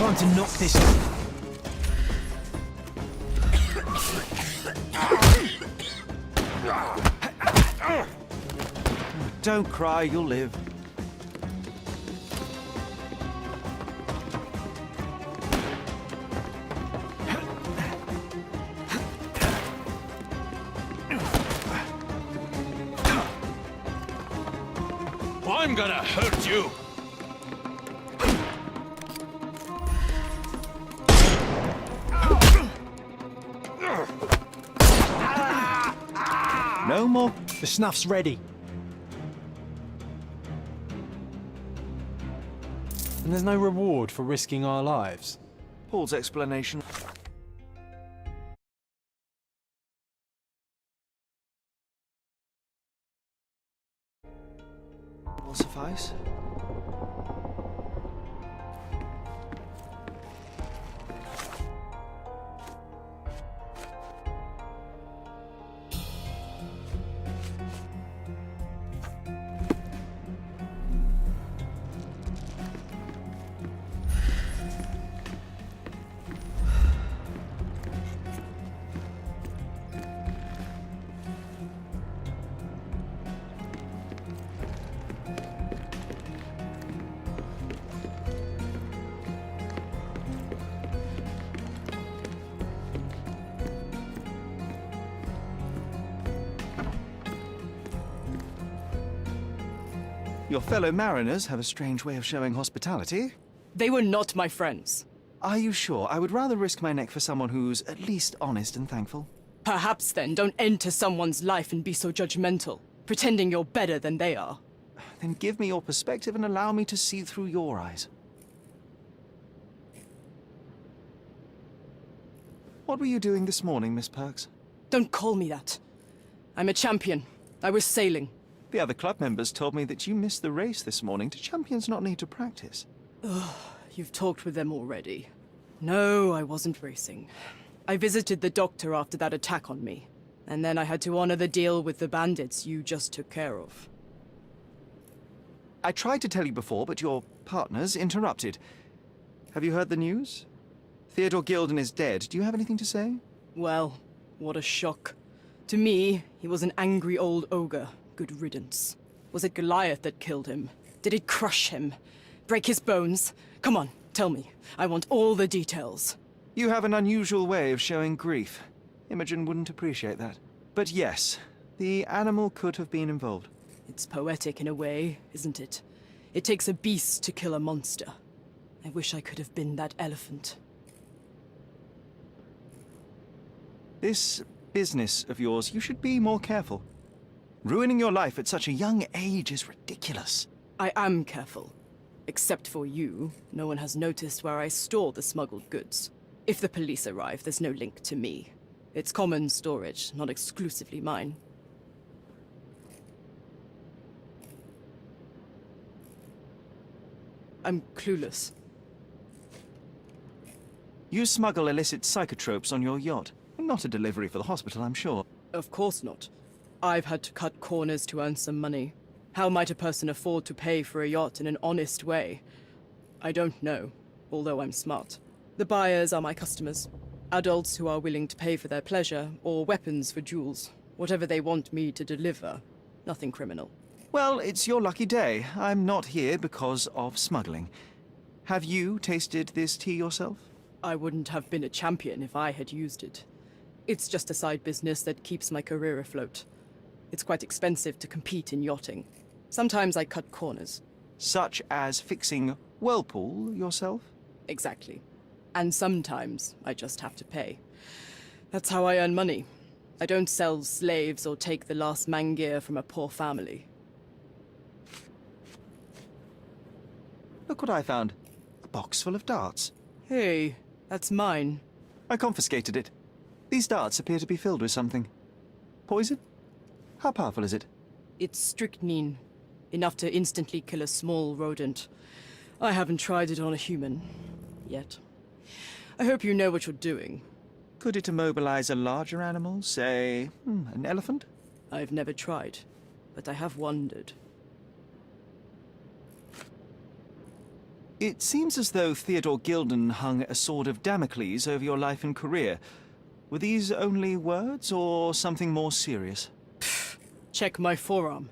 Time to knock this. Don't cry, you'll live. I'm gonna hurt you. No more. The snuff's ready. And there's no reward for risking our lives. Paul's explanation will suffice. Your fellow mariners have a strange way of showing hospitality. They were not my friends. Are you sure? I would rather risk my neck for someone who's at least honest and thankful. Perhaps then don't enter someone's life and be so judgmental, pretending you're better than they are. Then give me your perspective and allow me to see through your eyes. What were you doing this morning, Miss Perks? Don't call me that. I'm a champion. I was sailing. The other club members told me that you missed the race this morning. Do champions not need to practice? Ugh, you've talked with them already. No, I wasn't racing. I visited the doctor after that attack on me. And then I had to honor the deal with the bandits you just took care of. I tried to tell you before, but your partners interrupted. Have you heard the news? Theodore Gilden is dead. Do you have anything to say? Well, what a shock. To me, he was an angry old ogre. Good riddance. Was it Goliath that killed him? Did it crush him? Break his bones? Come on, tell me. I want all the details. You have an unusual way of showing grief. Imogen wouldn't appreciate that. But yes, the animal could have been involved. It's poetic in a way, isn't it? It takes a beast to kill a monster. I wish I could have been that elephant. This business of yours, you should be more careful. Ruining your life at such a young age is ridiculous. I am careful. Except for you, no one has noticed where I store the smuggled goods. If the police arrive, there's no link to me. It's common storage, not exclusively mine. I'm clueless. You smuggle illicit psychotropes on your yacht. Not a delivery for the hospital, I'm sure. Of course not. I've had to cut corners to earn some money. How might a person afford to pay for a yacht in an honest way? I don't know, although I'm smart. The buyers are my customers. Adults who are willing to pay for their pleasure, or weapons for jewels. Whatever they want me to deliver. Nothing criminal. Well, it's your lucky day. I'm not here because of smuggling. Have you tasted this tea yourself? I wouldn't have been a champion if I had used it. It's just a side business that keeps my career afloat. It's quite expensive to compete in yachting. Sometimes I cut corners. Such as fixing whirlpool yourself? Exactly. And sometimes I just have to pay. That's how I earn money. I don't sell slaves or take the last mangear from a poor family. Look what I found. A box full of darts. Hey, that's mine. I confiscated it. These darts appear to be filled with something. Poison? How powerful is it? It's strychnine. Enough to instantly kill a small rodent. I haven't tried it on a human. Yet. I hope you know what you're doing. Could it immobilize a larger animal? Say, an elephant? I've never tried, but I have wondered. It seems as though Theodore Gilden hung a sword of Damocles over your life and career. Were these only words, or something more serious? Check my forearm.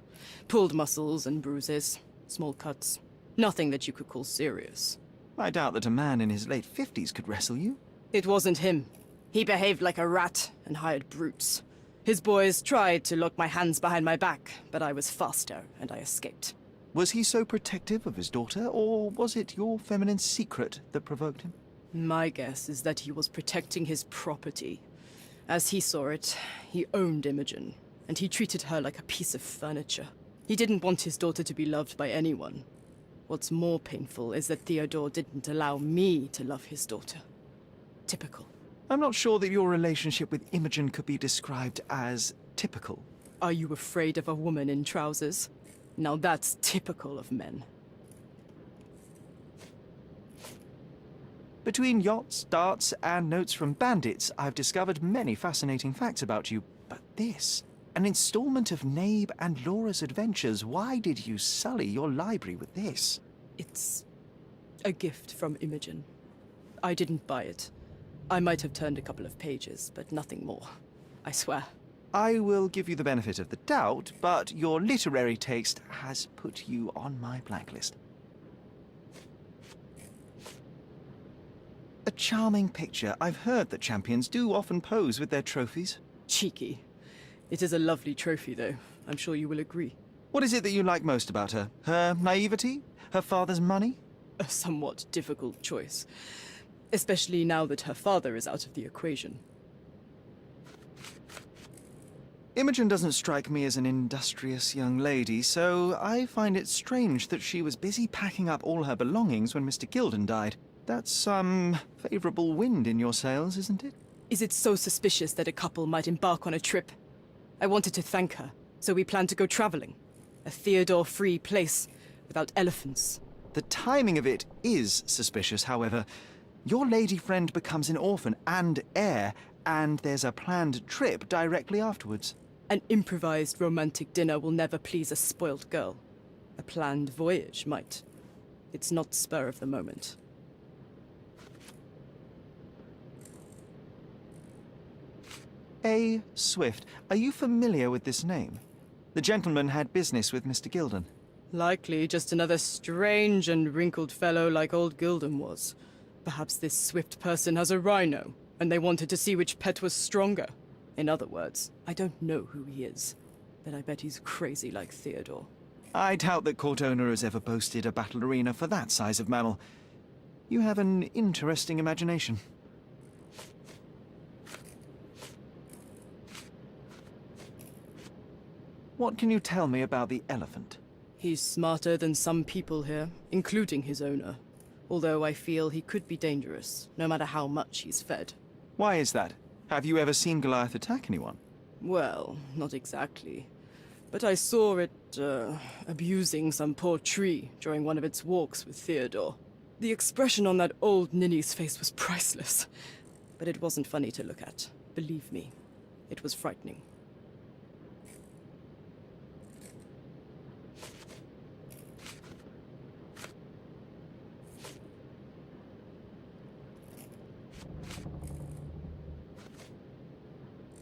Pulled muscles and bruises. Small cuts. Nothing that you could call serious. I doubt that a man in his late 50s could wrestle you. It wasn't him. He behaved like a rat and hired brutes. His boys tried to lock my hands behind my back, but I was faster and I escaped. Was he so protective of his daughter, or was it your feminine secret that provoked him? My guess is that he was protecting his property. As he saw it, he owned Imogen, and he treated her like a piece of furniture. He didn't want his daughter to be loved by anyone. What's more painful is that Theodore didn't allow me to love his daughter. Typical. I'm not sure that your relationship with Imogen could be described as typical. Are you afraid of a woman in trousers? Now that's typical of men. Between yachts, darts, and notes from bandits, I've discovered many fascinating facts about you. But this, an installment of Nabe and Laura's adventures. Why did you sully your library with this? It's a gift from Imogen. I didn't buy it. I might have turned a couple of pages, but nothing more. I swear. I will give you the benefit of the doubt, but your literary taste has put you on my blacklist. A charming picture. I've heard that champions do often pose with their trophies. Cheeky. It is a lovely trophy, though. I'm sure you will agree. What is it that you like most about her? Her naivety? Her father's money? A somewhat difficult choice. Especially now that her father is out of the equation. Imogen doesn't strike me as an industrious young lady, so I find it strange that she was busy packing up all her belongings when Mr. Gilden died. That's some favorable wind in your sails, isn't it? Is it so suspicious that a couple might embark on a trip? I wanted to thank her, so we planned to go traveling. A Theodore-free place, without elephants. The timing of it is suspicious, however. Your lady friend becomes an orphan and heir, and there's a planned trip directly afterwards. An improvised romantic dinner will never please a spoiled girl. A planned voyage might. It's not spur of the moment. A. Swift. Are you familiar with this name? The gentleman had business with Mr. Gilden. Likely just another strange and wrinkled fellow like old Gilden was. Perhaps this Swift person has a rhino, and they wanted to see which pet was stronger. In other words, I don't know who he is, but I bet he's crazy like Theodore. I doubt that court owner has ever boasted a battle arena for that size of mammal. You have an interesting imagination. What can you tell me about the elephant? He's smarter than some people here, including his owner. Although I feel he could be dangerous, no matter how much he's fed. Why is that? Have you ever seen Goliath attack anyone? Well, not exactly. But I saw it, abusing some poor tree during one of its walks with Theodore. The expression on that old ninny's face was priceless. But it wasn't funny to look at. Believe me, it was frightening.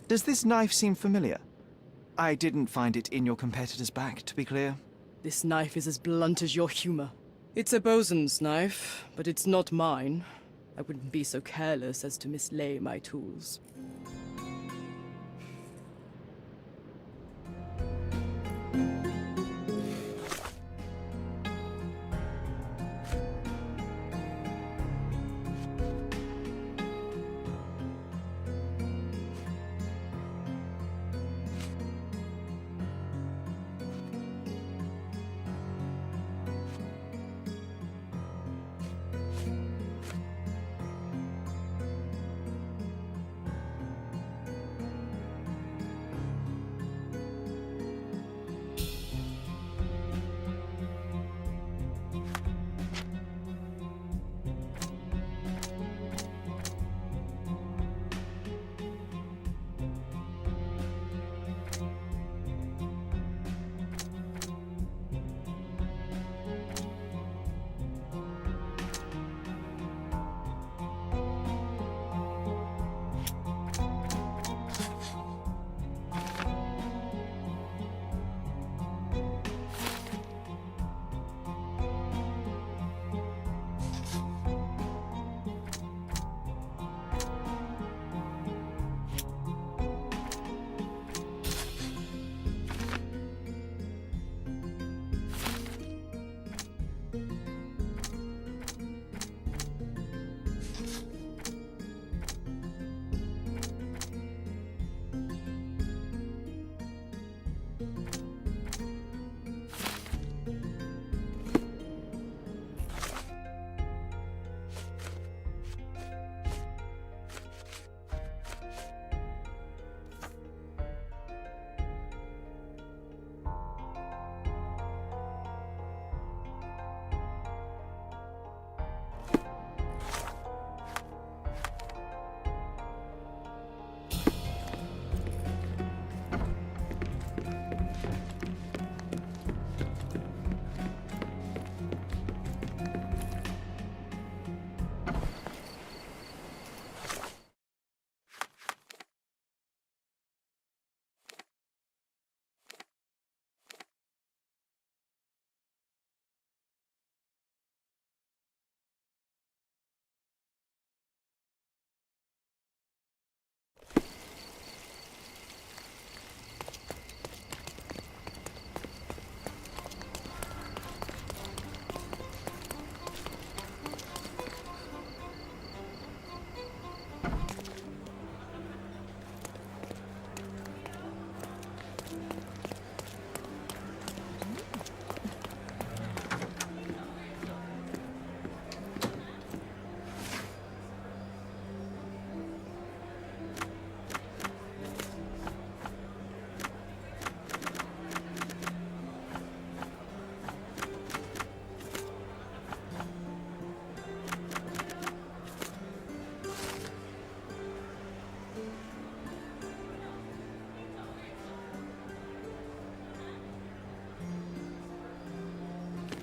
Does this knife seem familiar? I didn't find it in your competitor's back, to be clear. This knife is as blunt as your humor. It's a bosun's knife, but it's not mine. I wouldn't be so careless as to mislay my tools.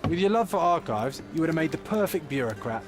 With your love for archives, you would have made the perfect bureaucrat.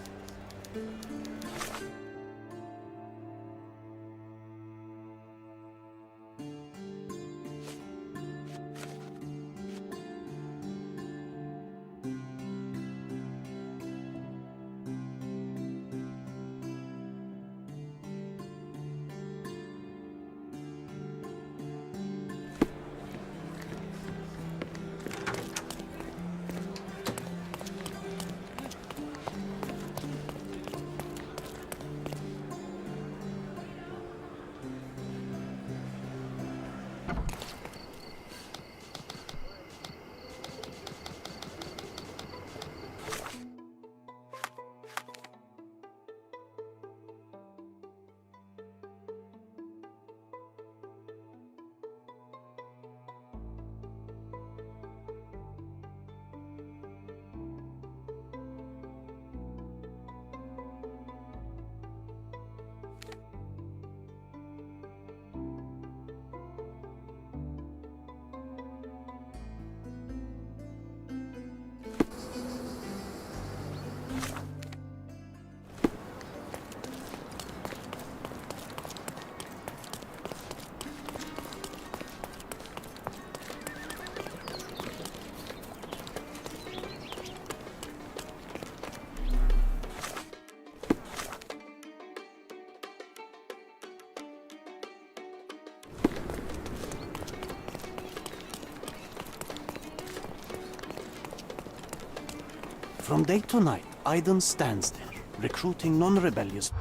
From day to night, Aiden stands there, recruiting non-rebellious.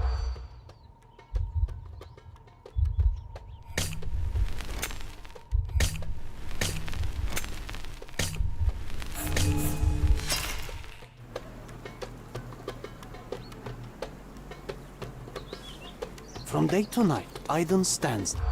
From day to night, Aiden stands there.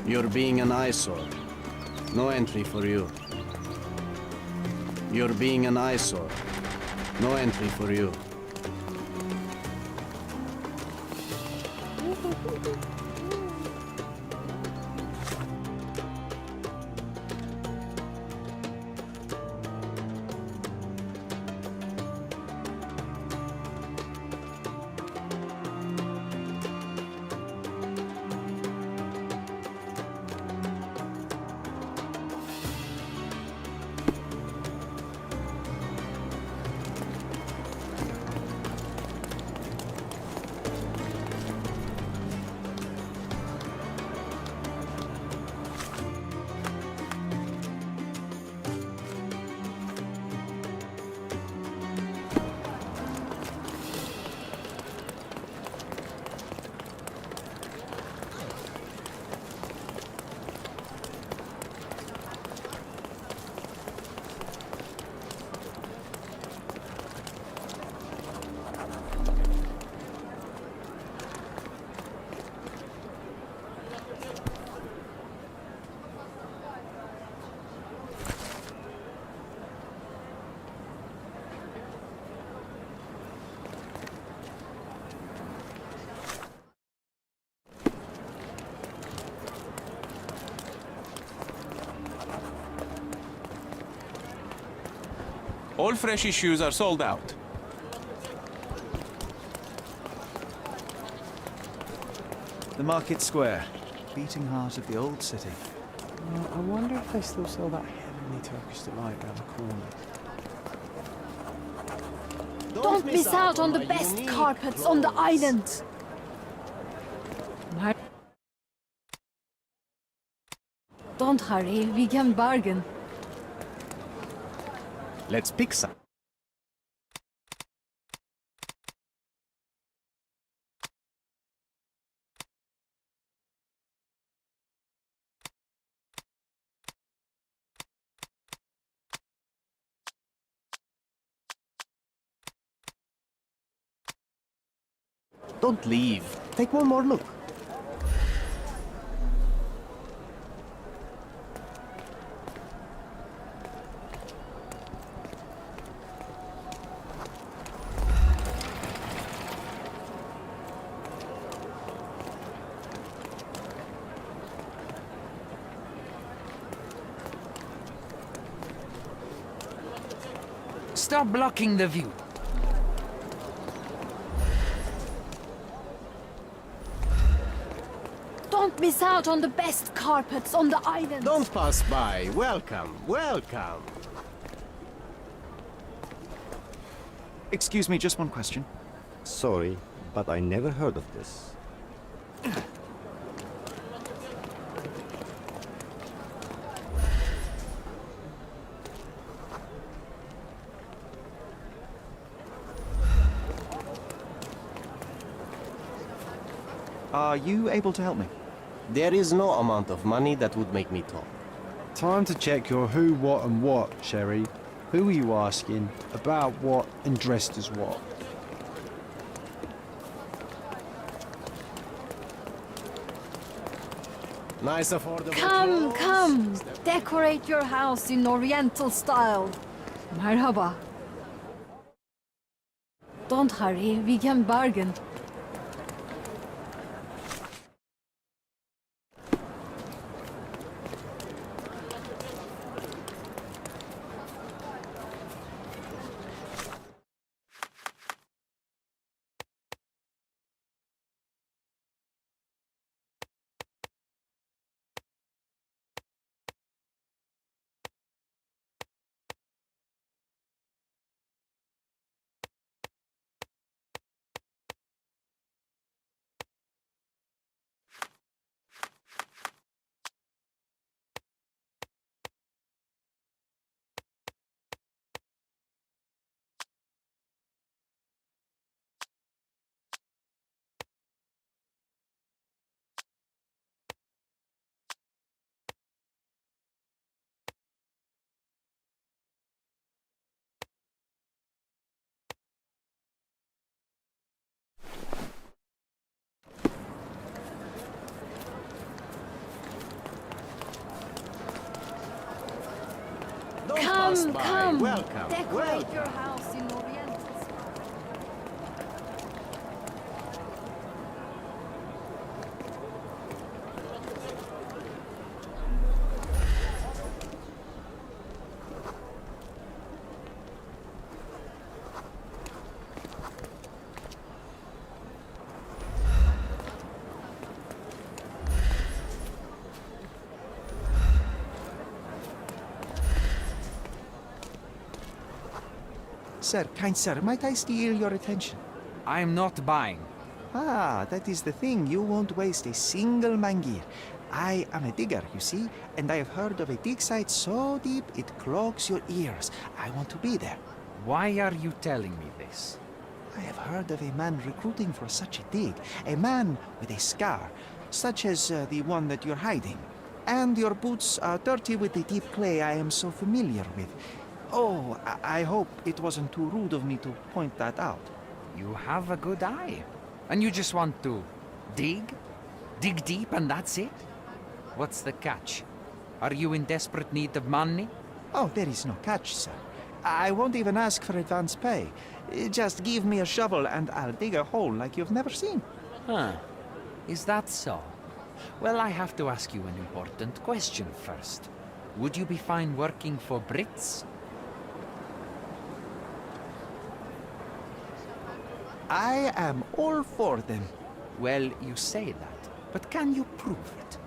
You're being an eyesore. No entry for you. You're being an eyesore. No entry for you. All fresh issues are sold out. The market square, beating heart of the old city. I wonder if they still sell that heavenly Turkish delight down the corner. Don't miss out on the best carpets on the island. Don't hurry, we can bargain. Let's pick some. Don't leave. Take one more look. Stop blocking the view. Don't miss out on the best carpets on the island. Don't pass by. Welcome, welcome. Excuse me, just one question. Sorry, but I never heard of this. Are you able to help me? There is no amount of money that would make me talk. Time to check your who, what and what, Sherry. Who are you asking, about what and dressed as what? Nice affordable Come, clothes. come. Decorate your house in Oriental style. Merhaba. Don't hurry, we can bargain. Come, come. Welcome, Decorate welcome. your house in Oriental style. Sir, kind sir, might I steal your attention? I'm not buying. Ah, that is the thing. You won't waste a single mangear. I am a digger, you see, and I have heard of a dig site so deep it clogs your ears. I want to be there. Why are you telling me this? I have heard of a man recruiting for such a dig. A man with a scar, such as the one that you're hiding. And your boots are dirty with the deep clay I am so familiar with. Oh, I hope it wasn't too rude of me to point that out. You have a good eye. And you just want to dig? Dig deep and that's it? What's the catch? Are you in desperate need of money? Oh, there is no catch, sir. I won't even ask for advance pay. Just give me a shovel and I'll dig a hole like you've never seen. Huh. Is that so? Well, I have to ask you an important question first. Would you be fine working for Brits? I am all for them. Well, you say that, but can you prove it?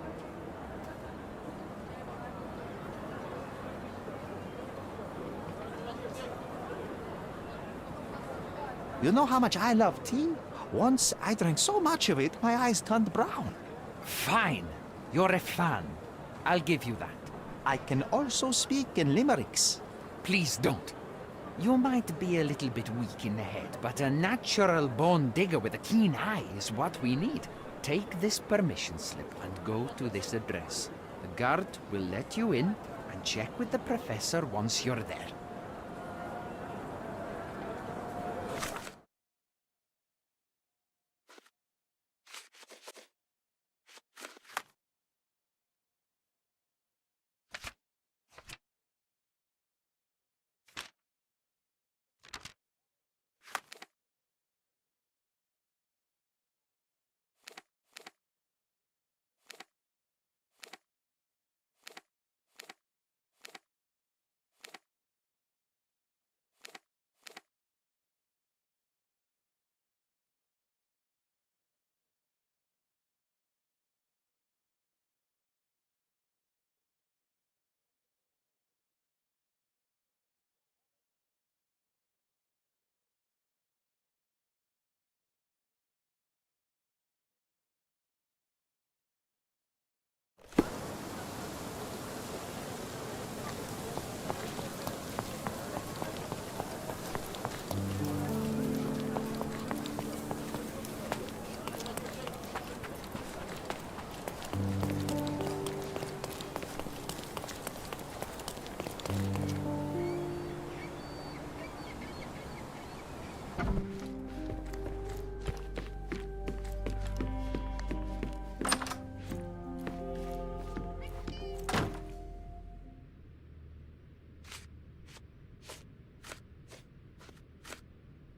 You know how much I love tea? Once I drank so much of it, my eyes turned brown. Fine. You're a fan. I'll give you that. I can also speak in limericks. Please don't. You might be a little bit weak in the head, but a natural bone digger with a keen eye is what we need. Take this permission slip and go to this address. The guard will let you in and check with the professor once you're there.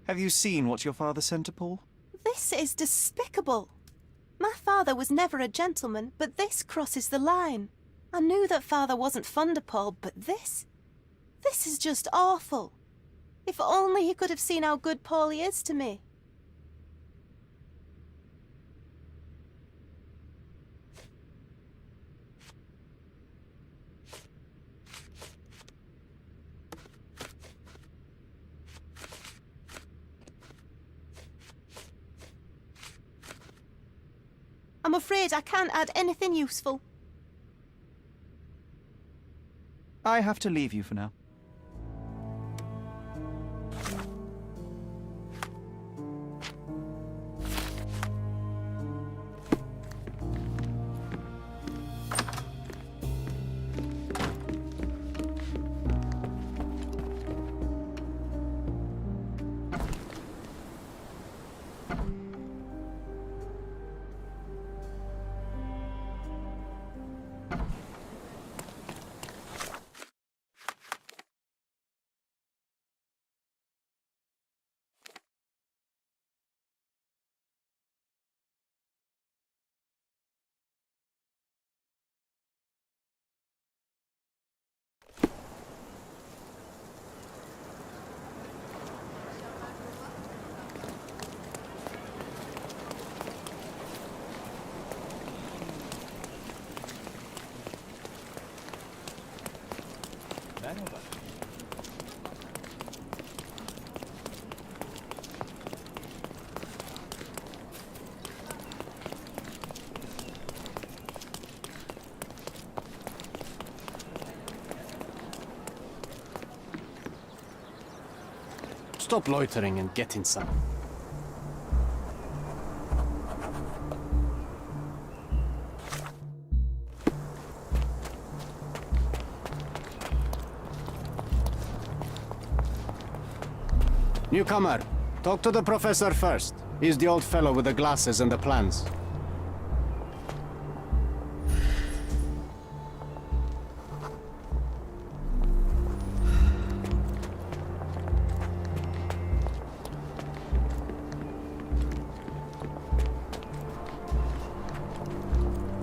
Have you seen what your father sent to Paul? This is despicable. My father was never a gentleman, but this crosses the line. I knew that father wasn't fond of Paul, but this is just awful. If only he could have seen how good Paulie is to me. I'm afraid I can't add anything useful. I have to leave you for now. Stop loitering and get inside. Newcomer, talk to the professor first. He's the old fellow with the glasses and the plans.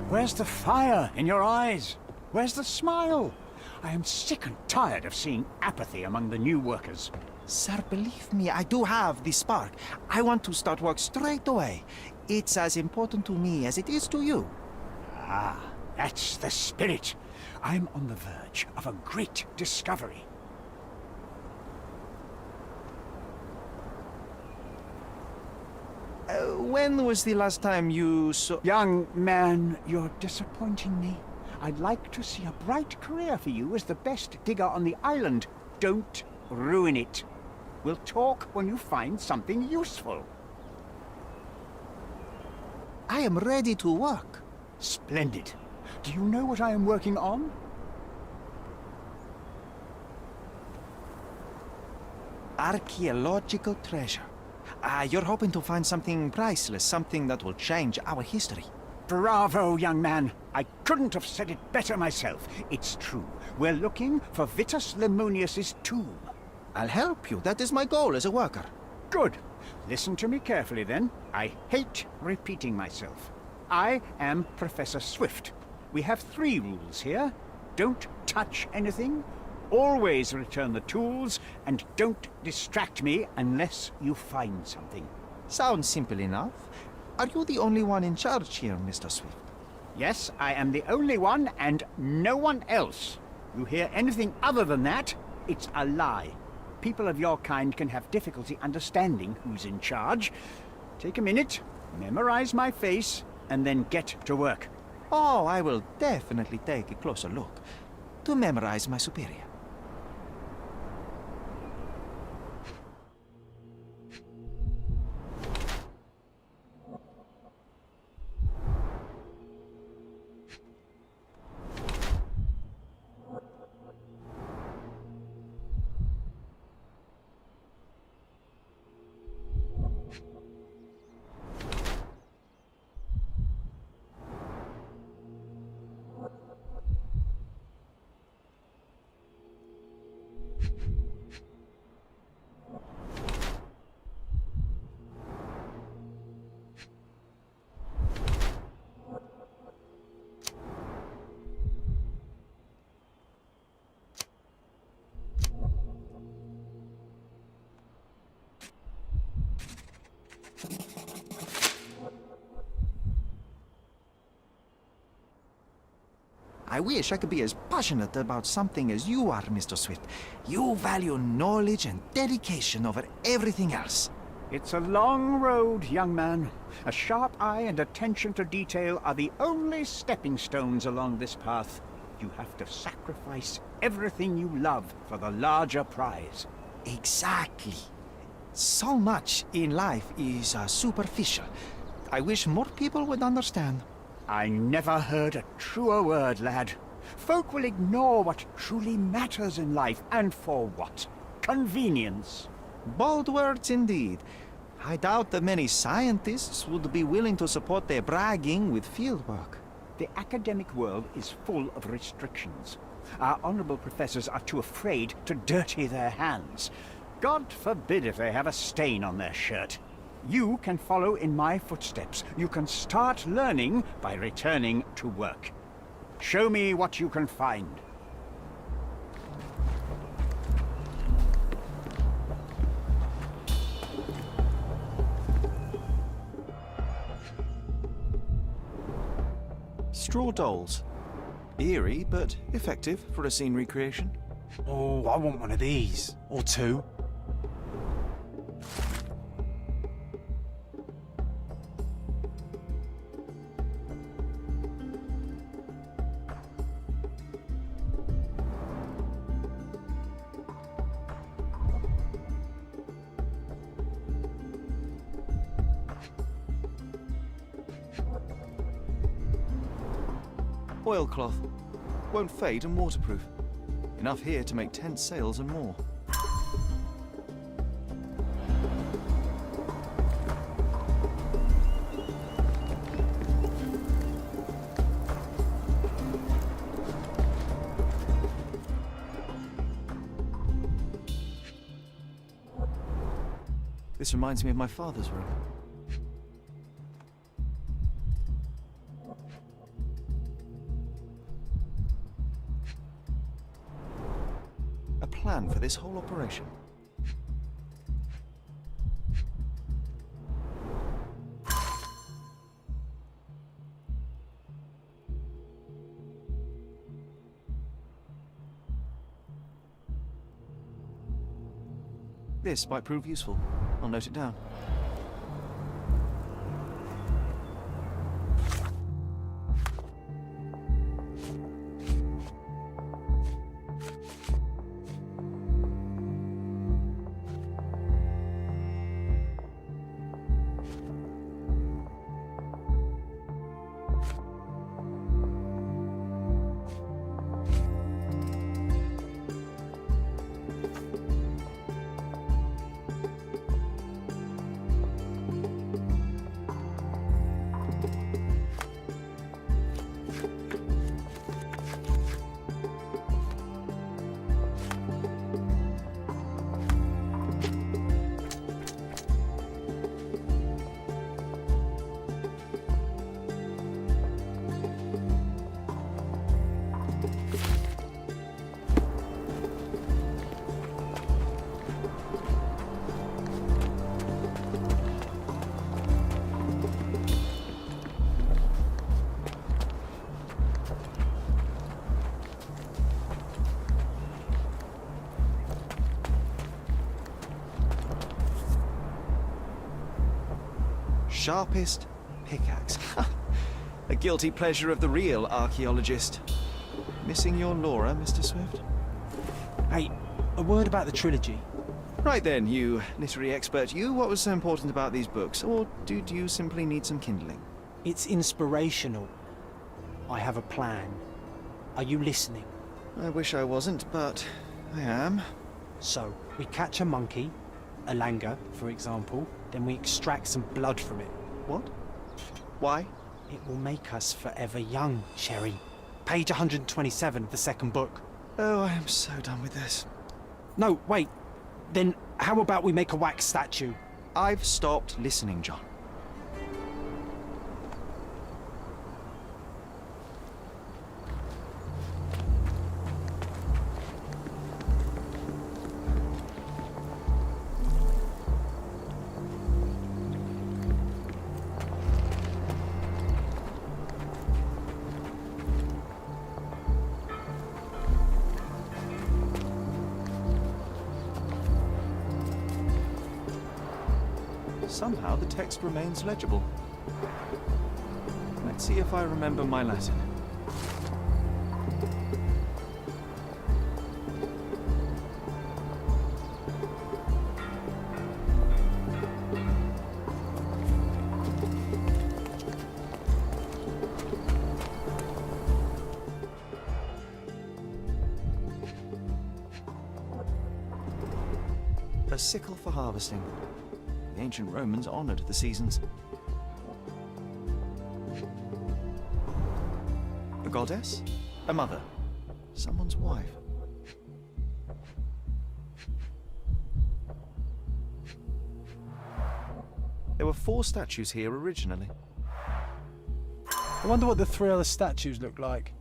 Where's the fire in your eyes? Where's the smile? I am sick and tired of seeing apathy among the new workers. Sir, believe me, I do have the spark. I want to start work straight away. It's as important to me as it is to you. Ah, that's the spirit. I'm on the verge of a great discovery. When was the last time you saw... Young man, you're disappointing me. I'd like to see a bright career for you as the best digger on the island. Don't ruin it. We'll talk when you find something useful. I am ready to work. Splendid. Do you know what I am working on? Archaeological treasure. You're hoping to find something priceless, something that will change our history. Bravo, young man. I couldn't have said it better myself. It's true. We're looking for Vitus Lemonius's tomb. I'll help you. That is my goal as a worker. Good. Listen to me carefully, then. I hate repeating myself. I am Professor Swift. We have 3 rules here. Don't touch anything, always return the tools, and don't distract me unless you find something. Sounds simple enough. Are you the only one in charge here, Mr. Swift? Yes, I am the only one, and no one else. You hear anything other than that, it's a lie. People of your kind can have difficulty understanding who's in charge. Take a minute, memorize my face, and then get to work. Oh, I will definitely take a closer look to memorize my superior. I wish I could be as passionate about something as you are, Mr. Swift. You value knowledge and dedication over everything else. It's a long road, young man. A sharp eye and attention to detail are the only stepping stones along this path. You have to sacrifice everything you love for the larger prize. Exactly. So much in life is superficial. I wish more people would understand. I never heard a truer word, lad. Folk will ignore what truly matters in life, and for what? Convenience. Bold words indeed. I doubt that many scientists would be willing to support their bragging with fieldwork. The academic world is full of restrictions. Our honorable professors are too afraid to dirty their hands. God forbid if they have a stain on their shirt. You can follow in my footsteps. You can start learning by returning to work. Show me what you can find. Straw dolls. Eerie, but effective for a scene recreation. Oh, I want one of these. Or 2. Oilcloth. Won't fade and waterproof. Enough here to make 10 sails and more. This reminds me of my father's room. A plan for this whole operation. This might prove useful. I'll note it down. sharpest pickaxe. A guilty pleasure of the real archaeologist. Missing your Laura, Mr. Swift? Hey, a word about the trilogy. Right then, you literary expert. What was so important about these books? Or did you simply need some kindling? It's inspirational. I have a plan. Are you listening? I wish I wasn't, but I am. So, we catch a monkey, a langur, for example, then we extract some blood from it. What? Why? It will make us forever young, Sherry. Page 127 of the second book. Oh, I am so done with this. No, wait. Then how about we make a wax statue? I've stopped listening, John. Somehow the text remains legible. Let's see if I remember my Latin. A sickle for harvesting. The ancient Romans honored the seasons. A goddess? A mother? Someone's wife? There were 4 statues here originally. I wonder what the 3 other statues look like.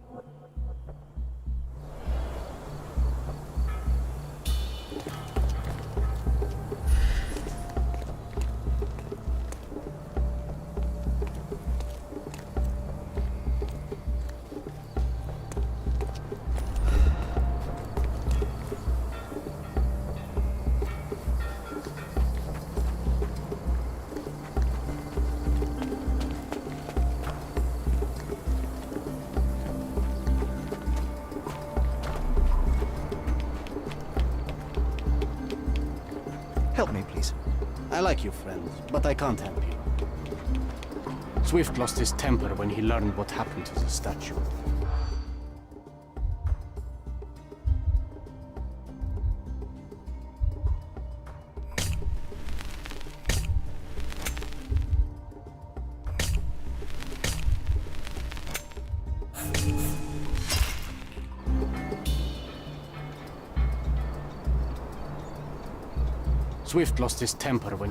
Help me, please. I like you, friend, but I can't help you. Swift lost his temper when he learned what happened to the statue. Swift lost his temper when...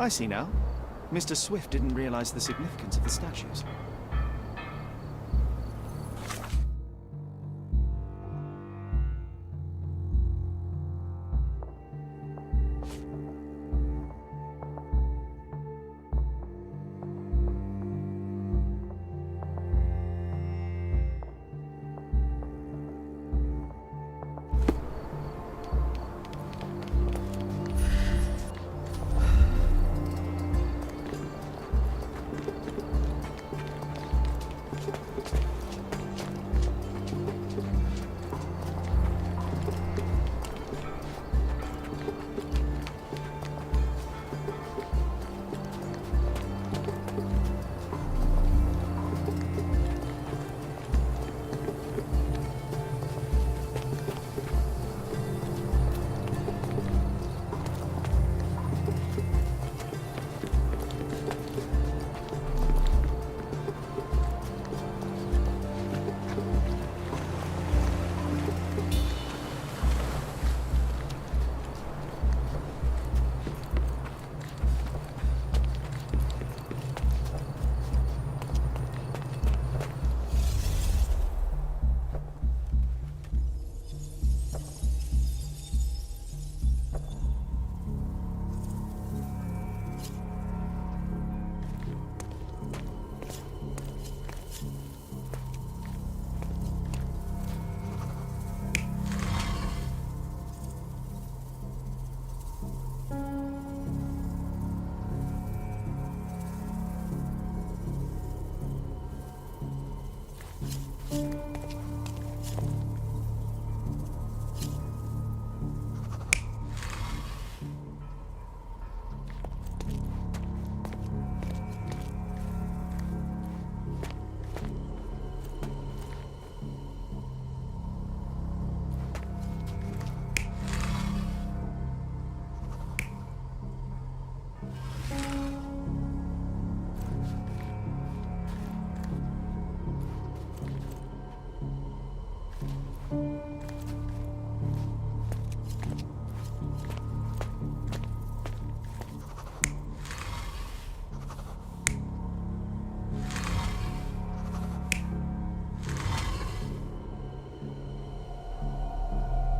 I see now. Mr. Swift didn't realize the significance of the statues.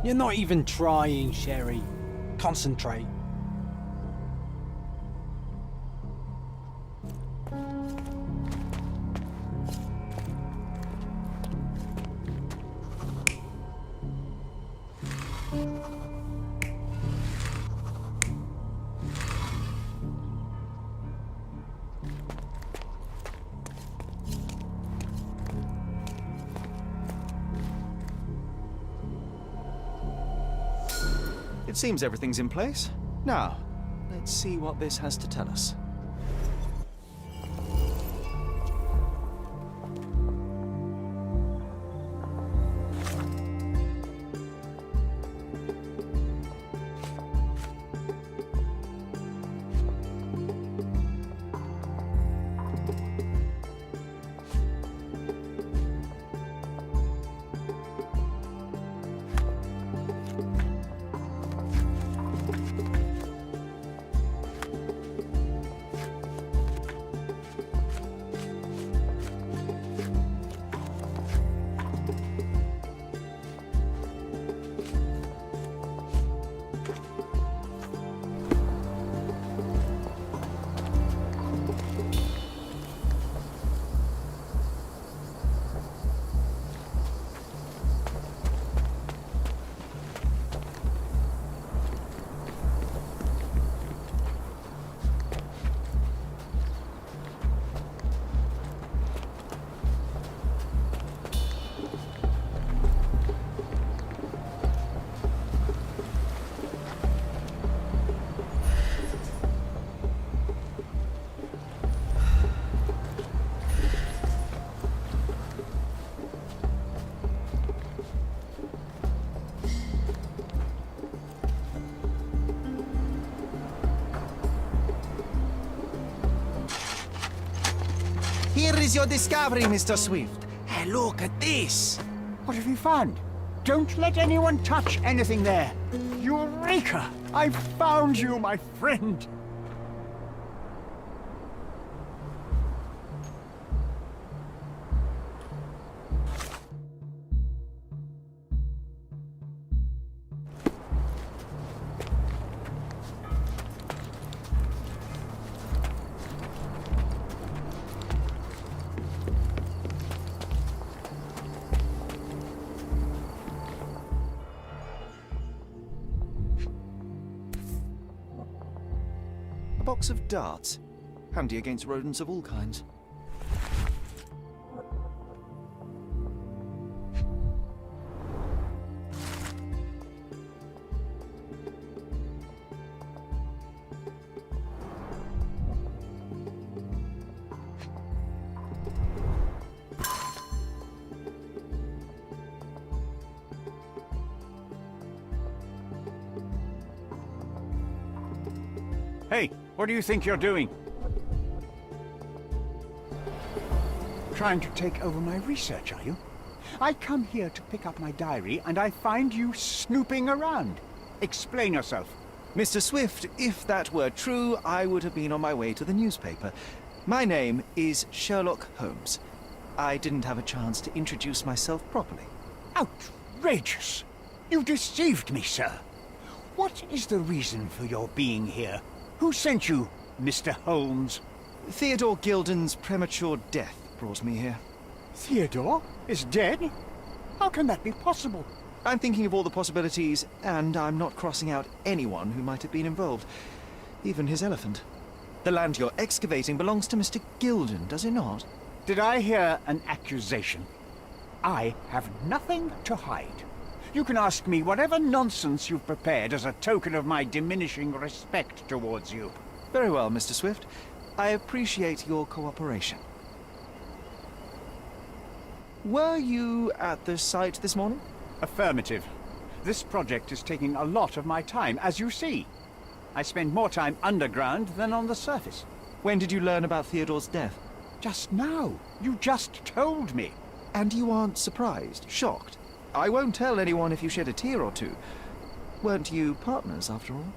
You're not even trying, Sherry. Concentrate. It seems everything's in place. Now, let's see what this has to tell us. Here is your discovery, Mr. Swift. Hey, look at this. What have you found? Don't let anyone touch anything there. Eureka! I found you, my friend. A box of darts. Handy against rodents of all kinds. Hey, what do you think you're doing? Trying to take over my research, are you? I come here to pick up my diary, and I find you snooping around. Explain yourself. Mr. Swift, if that were true, I would have been on my way to the newspaper. My name is Sherlock Holmes. I didn't have a chance to introduce myself properly. Outrageous! You deceived me, sir. What is the reason for your being here? Who sent you, Mr. Holmes? Theodore Gilden's premature death brought me here. Theodore is dead? How can that be possible? I'm thinking of all the possibilities, and I'm not crossing out anyone who might have been involved. Even his elephant. The land you're excavating belongs to Mr. Gilden, does it not? Did I hear an accusation? I have nothing to hide. You can ask me whatever nonsense you've prepared as a token of my diminishing respect towards you. Very well, Mr. Swift. I appreciate your cooperation. Were you at the site this morning? Affirmative. This project is taking a lot of my time, as you see. I spend more time underground than on the surface. When did you learn about Theodore's death? Just now. You just told me. And you aren't surprised, shocked? I won't tell anyone if you shed a tear or two. Weren't you partners, after all?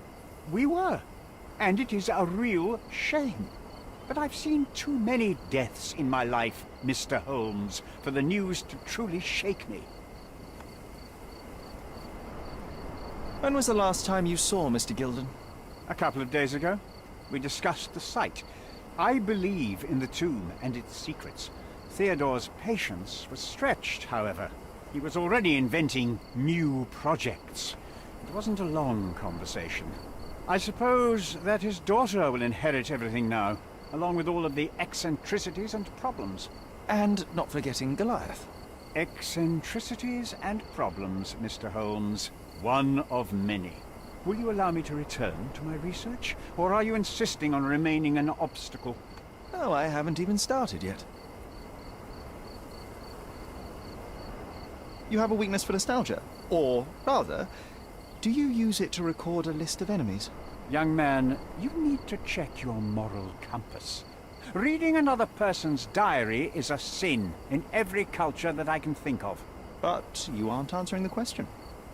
We were. And it is a real shame. But I've seen too many deaths in my life, Mr. Holmes, for the news to truly shake me. When was the last time you saw Mr. Gilden? A couple of days ago. We discussed the site. I believe in the tomb and its secrets. Theodore's patience was stretched, however. He was already inventing new projects. It wasn't a long conversation. I suppose that his daughter will inherit everything now, along with all of the eccentricities and problems. And not forgetting Goliath. Eccentricities and problems, Mr. Holmes. One of many. Will you allow me to return to my research, or are you insisting on remaining an obstacle? Oh, I haven't even started yet. You have a weakness for nostalgia? Or, rather, do you use it to record a list of enemies? Young man, you need to check your moral compass. Reading another person's diary is a sin in every culture that I can think of. But you aren't answering the question.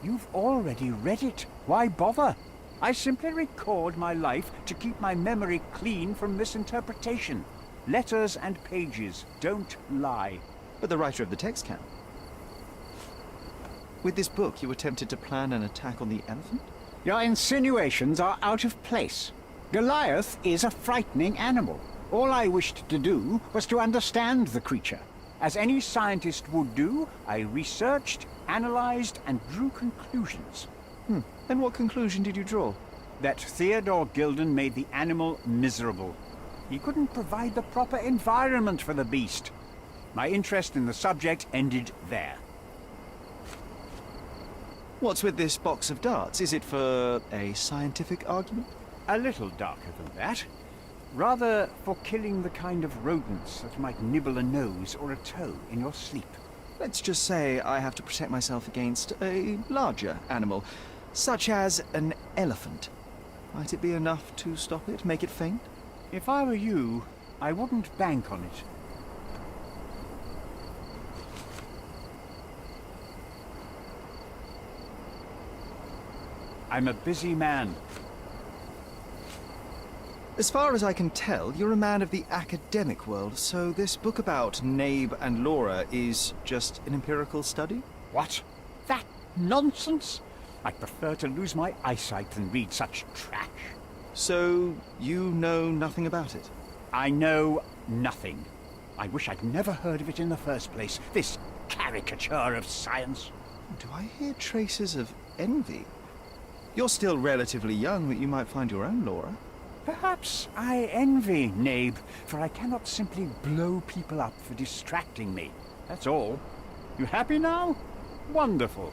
You've already read it. Why bother? I simply record my life to keep my memory clean from misinterpretation. Letters and pages don't lie. But the writer of the text can. With this book, you attempted to plan an attack on the elephant? Your insinuations are out of place. Goliath is a frightening animal. All I wished to do was to understand the creature. As any scientist would do, I researched, analyzed, and drew conclusions. And what conclusion did you draw? That Theodore Gilden made the animal miserable. He couldn't provide the proper environment for the beast. My interest in the subject ended there. What's with this box of darts? Is it for a scientific argument? A little darker than that. Rather for killing the kind of rodents that might nibble a nose or a toe in your sleep. Let's just say I have to protect myself against a larger animal, such as an elephant. Might it be enough to stop it, make it faint? If I were you, I wouldn't bank on it. I'm a busy man. As far as I can tell, you're a man of the academic world, so this book about Nabe and Laura is just an empirical study? What? That nonsense? I'd prefer to lose my eyesight than read such trash. So, you know nothing about it? I know nothing. I wish I'd never heard of it in the first place, this caricature of science. Do I hear traces of envy? You're still relatively young, but you might find your own Laura. Perhaps I envy Nabe, for I cannot simply blow people up for distracting me. That's all. You happy now? Wonderful.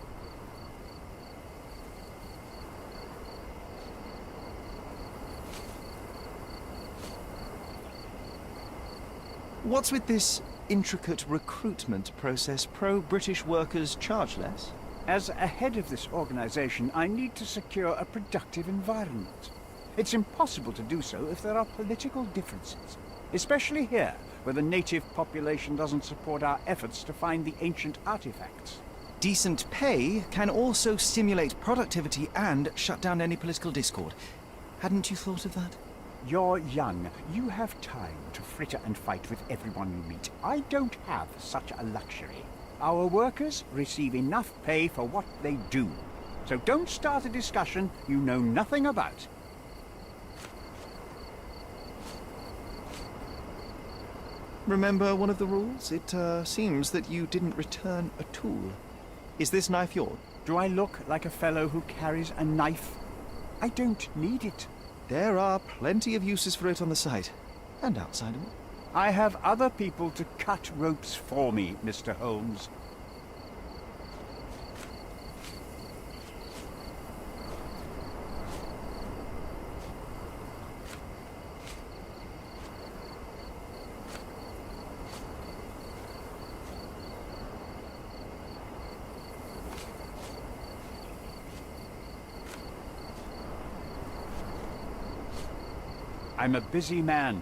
What's with this intricate recruitment process? Pro-British workers charge less? As a head of this organization, I need to secure a productive environment. It's impossible to do so if there are political differences, especially here, where the native population doesn't support our efforts to find the ancient artifacts. Decent pay can also stimulate productivity and shut down any political discord. Hadn't you thought of that? You're young. You have time to fritter and fight with everyone you meet. I don't have such a luxury. Our workers receive enough pay for what they do. So don't start a discussion you know nothing about. Remember one of the rules? It seems that you didn't return a tool. Is this knife yours? Do I look like a fellow who carries a knife? I don't need it. There are plenty of uses for it on the site, and outside of it. I have other people to cut ropes for me, Mr. Holmes. I'm a busy man.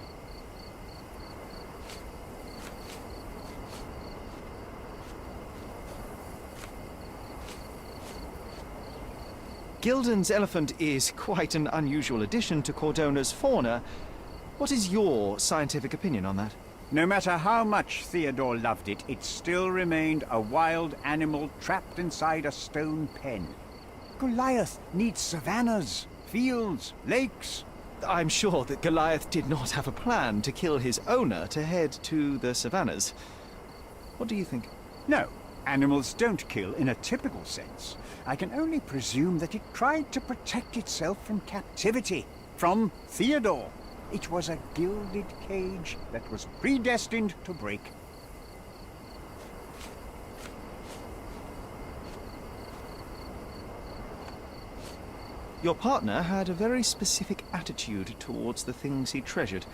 Gilden's elephant is quite an unusual addition to Cordona's fauna. What is your scientific opinion on that? No matter how much Theodore loved it, it still remained a wild animal trapped inside a stone pen. Goliath needs savannas, fields, lakes. I'm sure that Goliath did not have a plan to kill his owner to head to the savannas. What do you think? No, animals don't kill in a typical sense. I can only presume that it tried to protect itself from captivity, from Theodore. It was a gilded cage that was predestined to break. Your partner had a very specific attitude towards the things he treasured.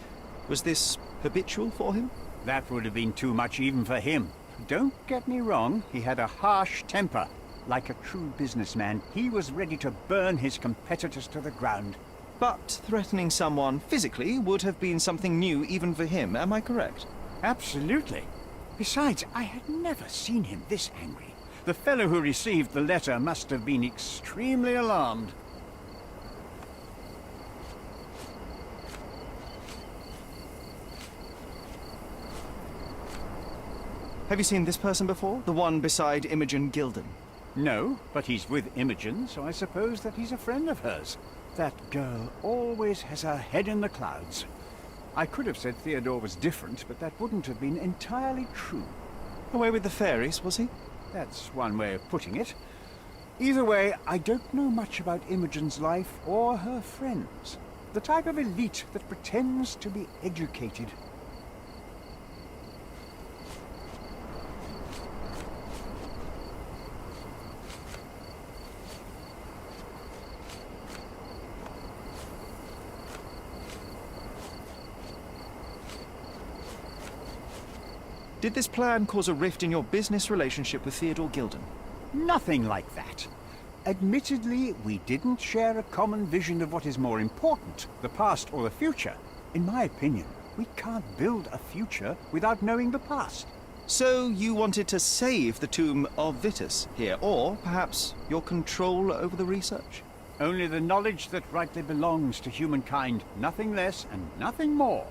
Was this habitual for him? That would have been too much even for him. Don't get me wrong, he had a harsh temper. Like a true businessman, he was ready to burn his competitors to the ground. But threatening someone physically would have been something new even for him, am I correct? Absolutely. Besides, I had never seen him this angry. The fellow who received the letter must have been extremely alarmed. Have you seen this person before? The one beside Imogen Gilden? No, but he's with Imogen, so I suppose that he's a friend of hers. That girl always has her head in the clouds. I could have said Theodore was different, but that wouldn't have been entirely true. Away with the fairies, was he? That's one way of putting it. Either way, I don't know much about Imogen's life or her friends. The type of elite that pretends to be educated. Did this plan cause a rift in your business relationship with Theodore Gilden? Nothing like that. Admittedly, we didn't share a common vision of what is more important, the past or the future. In my opinion, we can't build a future without knowing the past. So you wanted to save the tomb of Vitus here, or perhaps your control over the research? Only the knowledge that rightly belongs to humankind, nothing less and nothing more.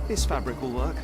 This fabric will work.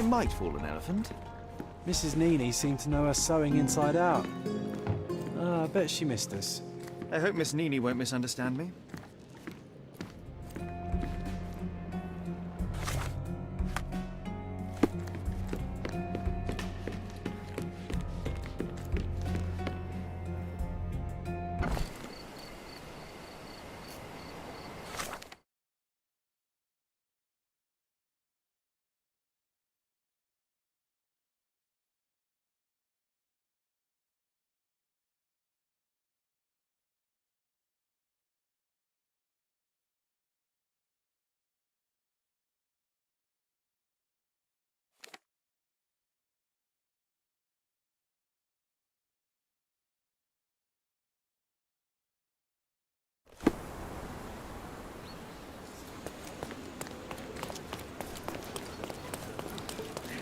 It might fool an elephant. Mrs. Nini seemed to know her sewing inside out. I bet she missed us. I hope Miss Nini won't misunderstand me.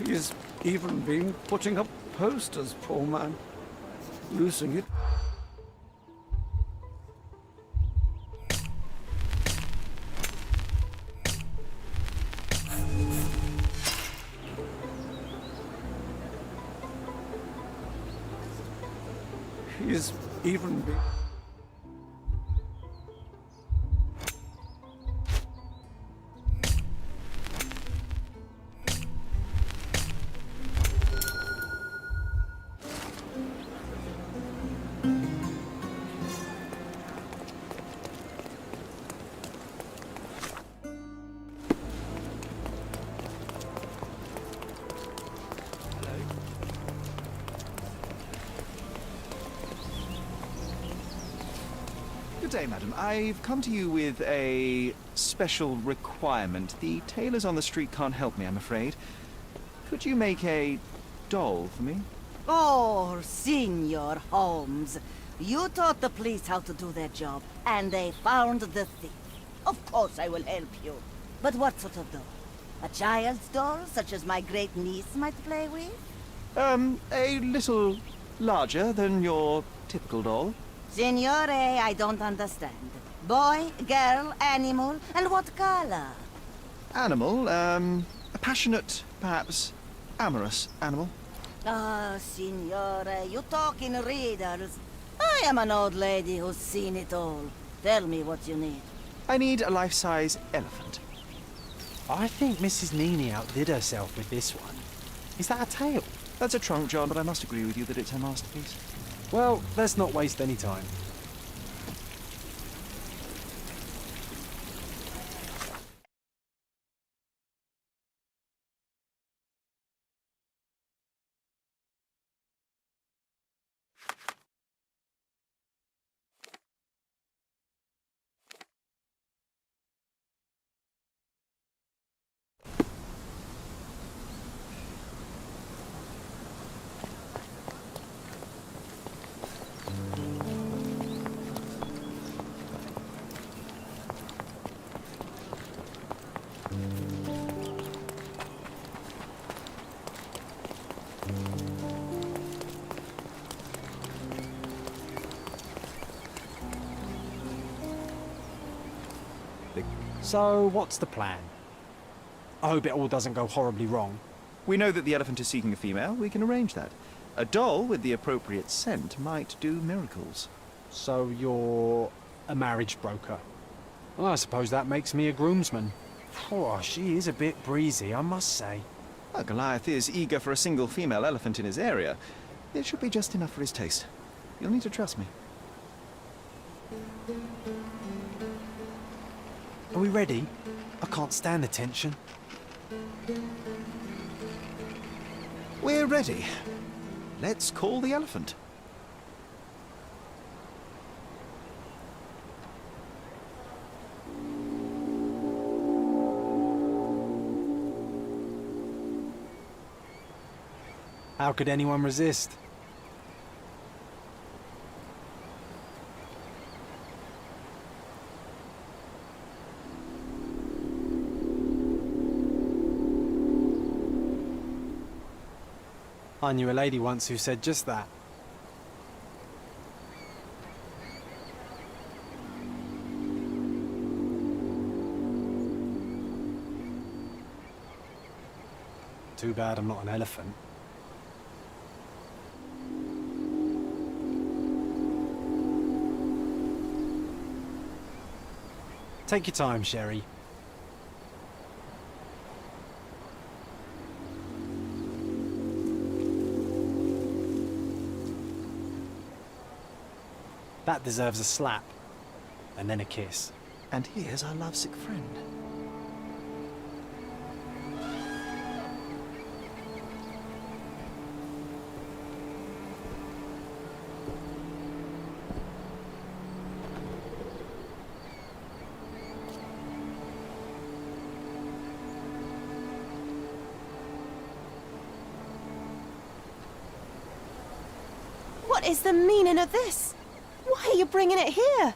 He's even been putting up posters, poor man. Losing it. He's even been... Good day, madam. I've come to you with a special requirement. The tailors on the street can't help me, I'm afraid. Could you make a doll for me? Oh, Signor Holmes. You taught the police how to do their job, and they found the thief. Of course I will help you. But what sort of doll? A child's doll, such as my great niece might play with? A little larger than your typical doll. Signore, I don't understand. Boy, girl, animal, and what color? Animal, a passionate, perhaps amorous animal. Ah, Signore, you talk in riddles. I am an old lady who's seen it all. Tell me what you need. I need a life-size elephant. I think Mrs. Nini outdid herself with this one. Is that a tail? That's a trunk, John, but I must agree with you that it's her masterpiece. Well, let's not waste any time. So, what's the plan? I hope it all doesn't go horribly wrong. We know that the elephant is seeking a female. We can arrange that. A doll with the appropriate scent might do miracles. So you're a marriage broker? Well, I suppose that makes me a groomsman. Oh, she is a bit breezy, I must say. Well, Goliath is eager for a single female elephant in his area. It should be just enough for his taste. You'll need to trust me. Are we ready? I can't stand the tension. We're ready. Let's call the elephant. How could anyone resist? I knew a lady once who said just that. Too bad I'm not an elephant. Take your time, Sherry. That deserves a slap. And then a kiss. And here's our lovesick friend. What is the meaning of this? Why are you bringing it here?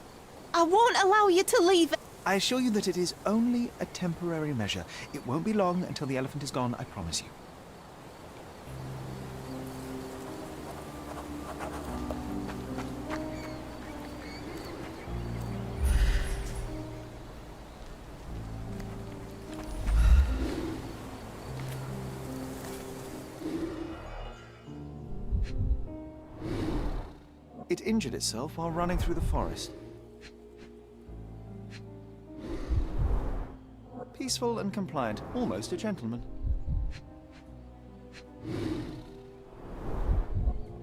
I won't allow you to leave it. I assure you that it is only a temporary measure. It won't be long until the elephant is gone, I promise you. It injured itself while running through the forest. Peaceful and compliant, almost a gentleman.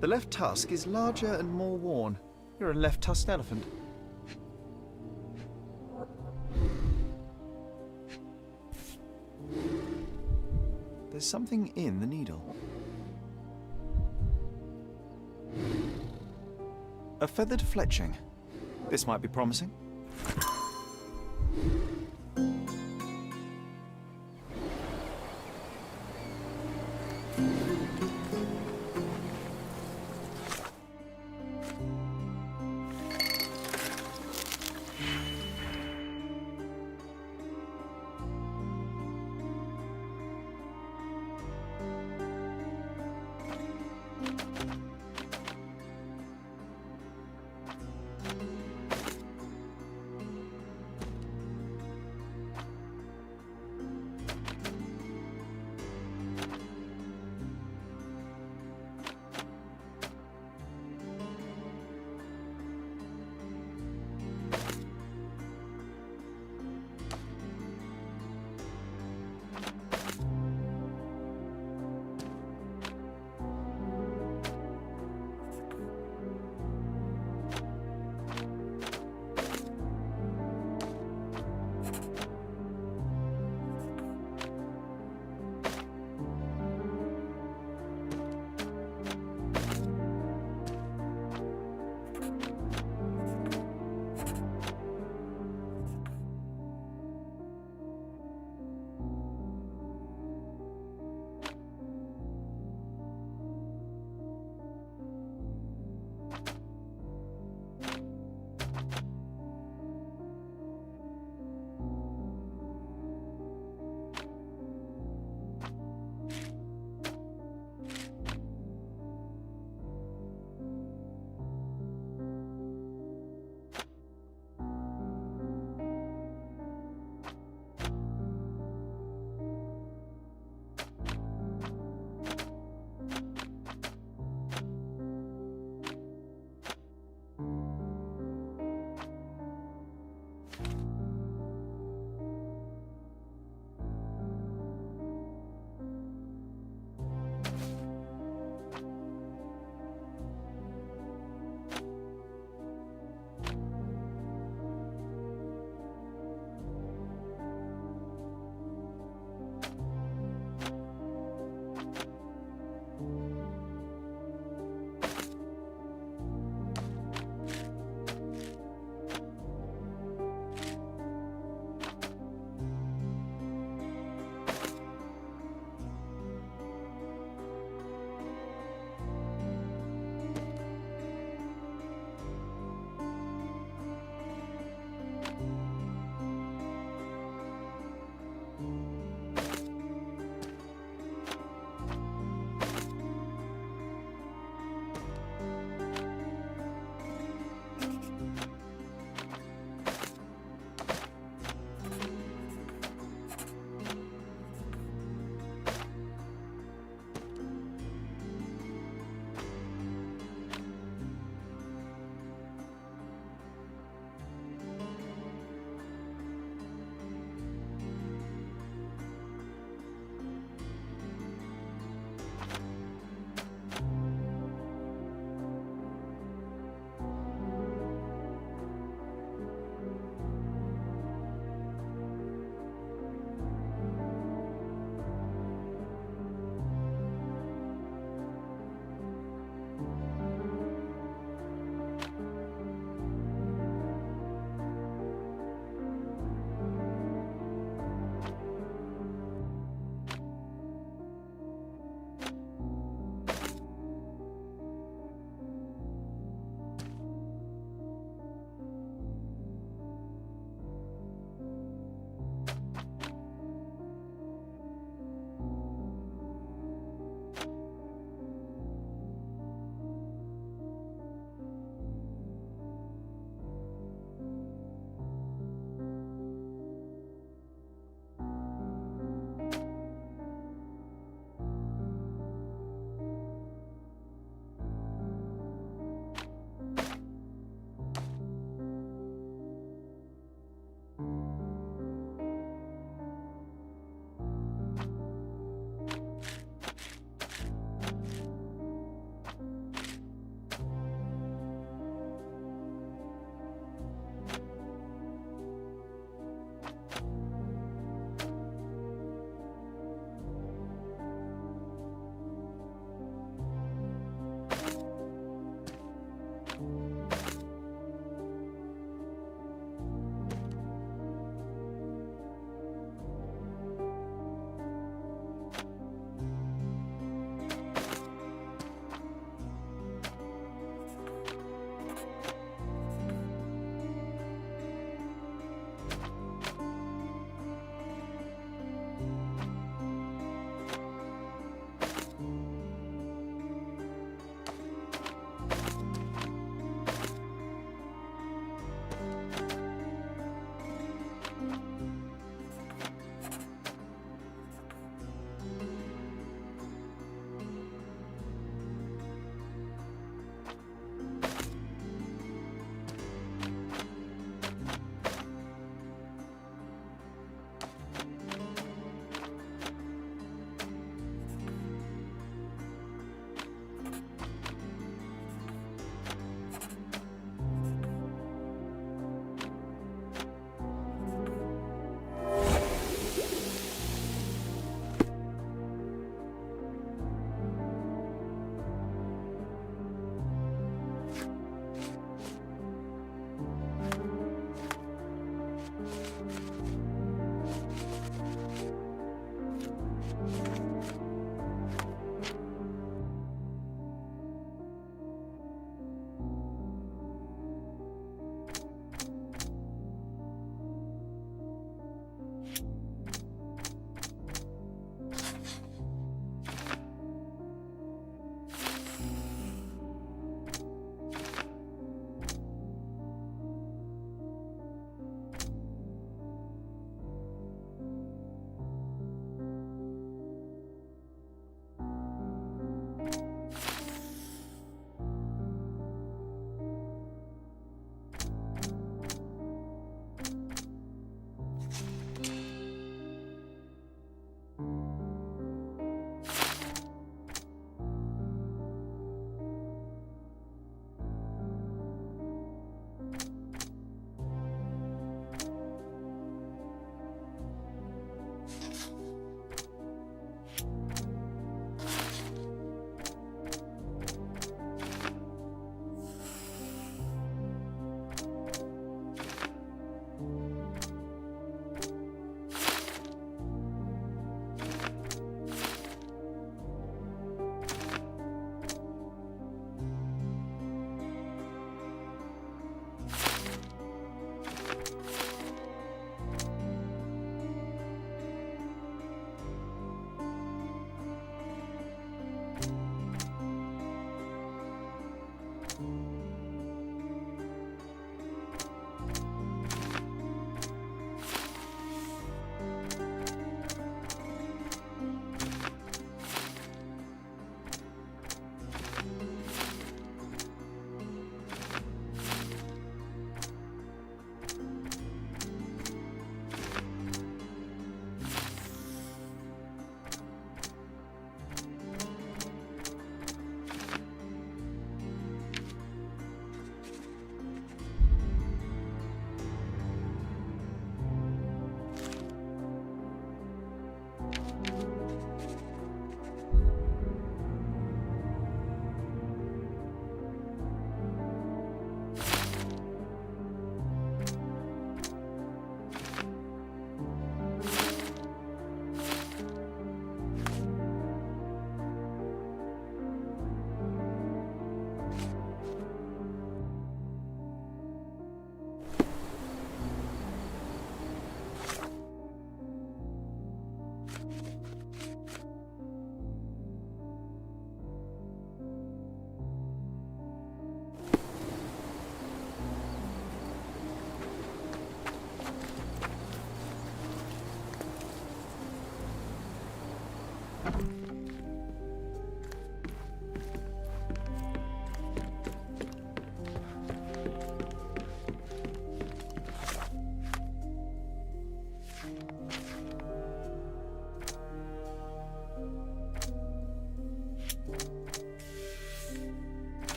The left tusk is larger and more worn. You're a left-tusked elephant. There's something in the needle. A feathered fletching. This might be promising.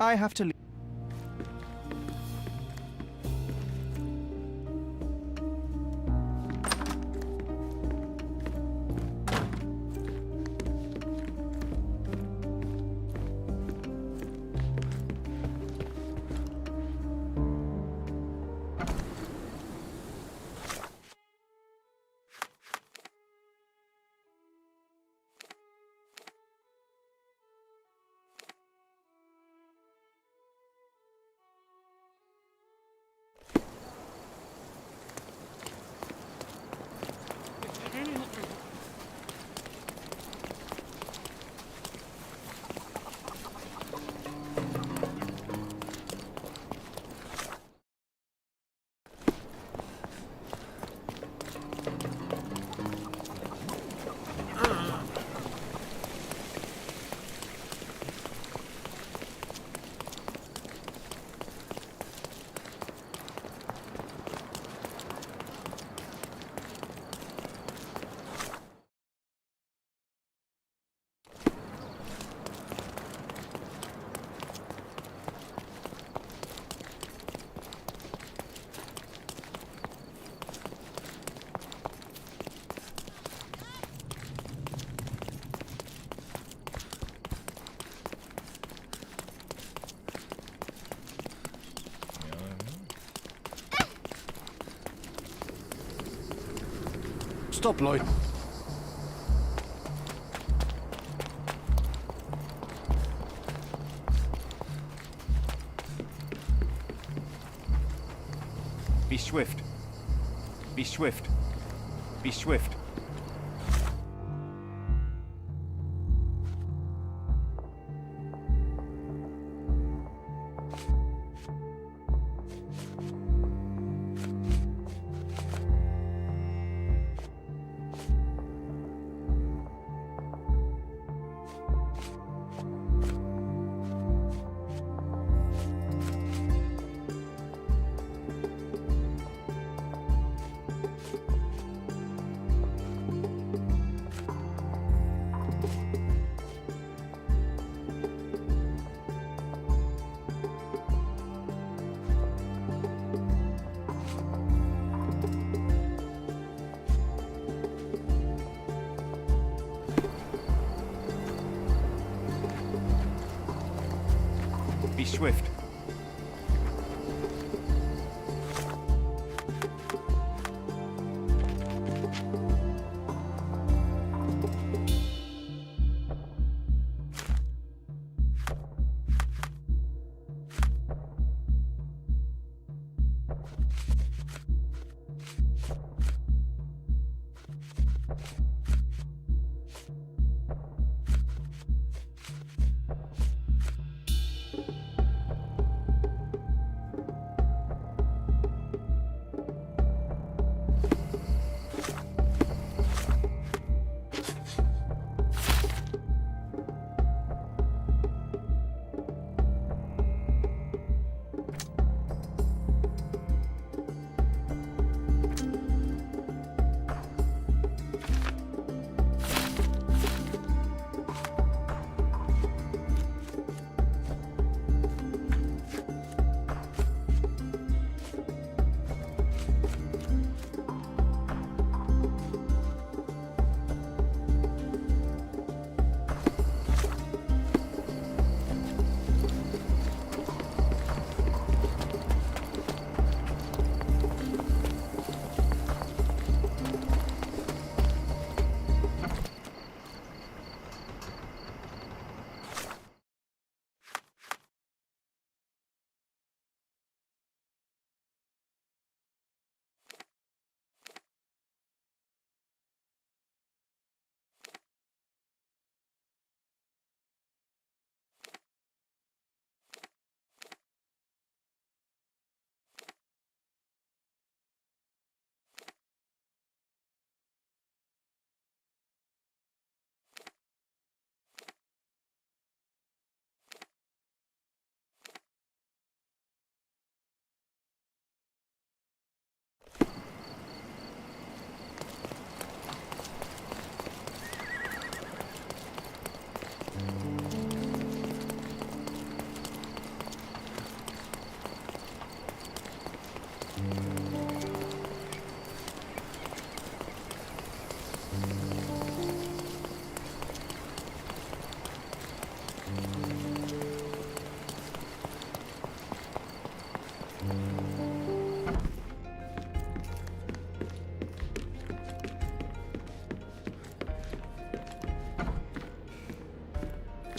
I have to leave. Stop, Lloyd. Be swift. Be swift. Be swift. Be swift.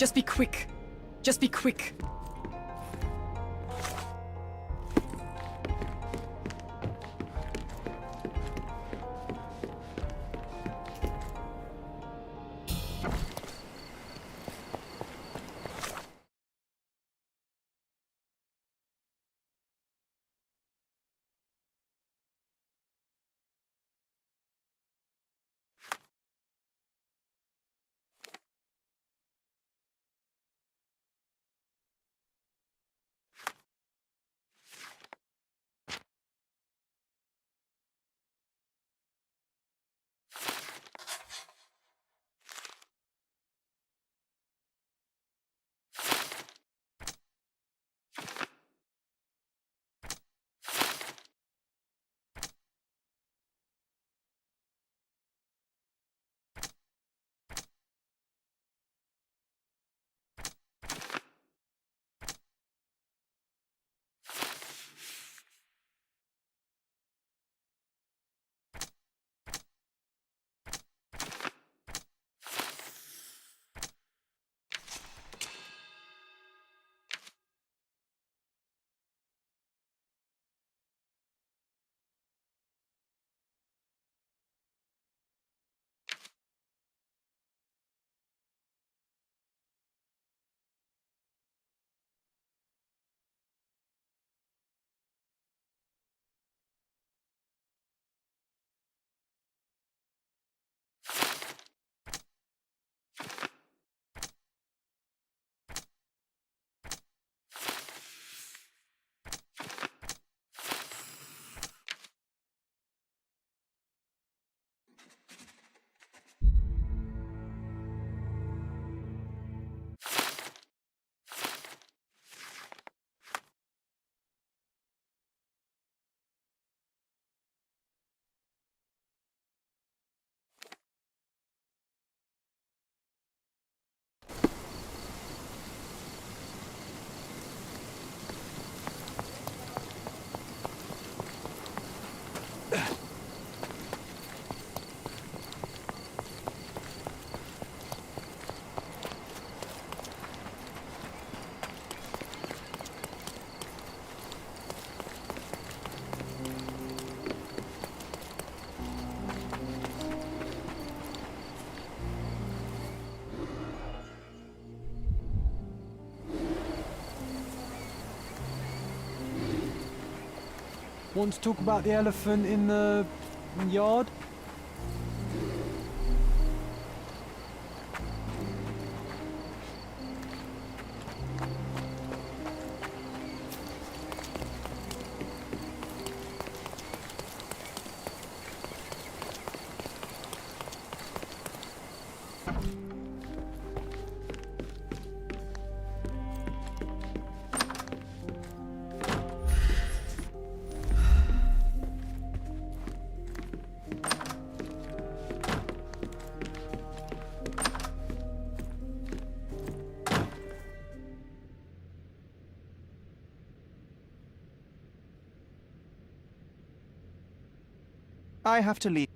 Just be quick. Just be quick. Want to talk about the elephant in the yard? I have to leave.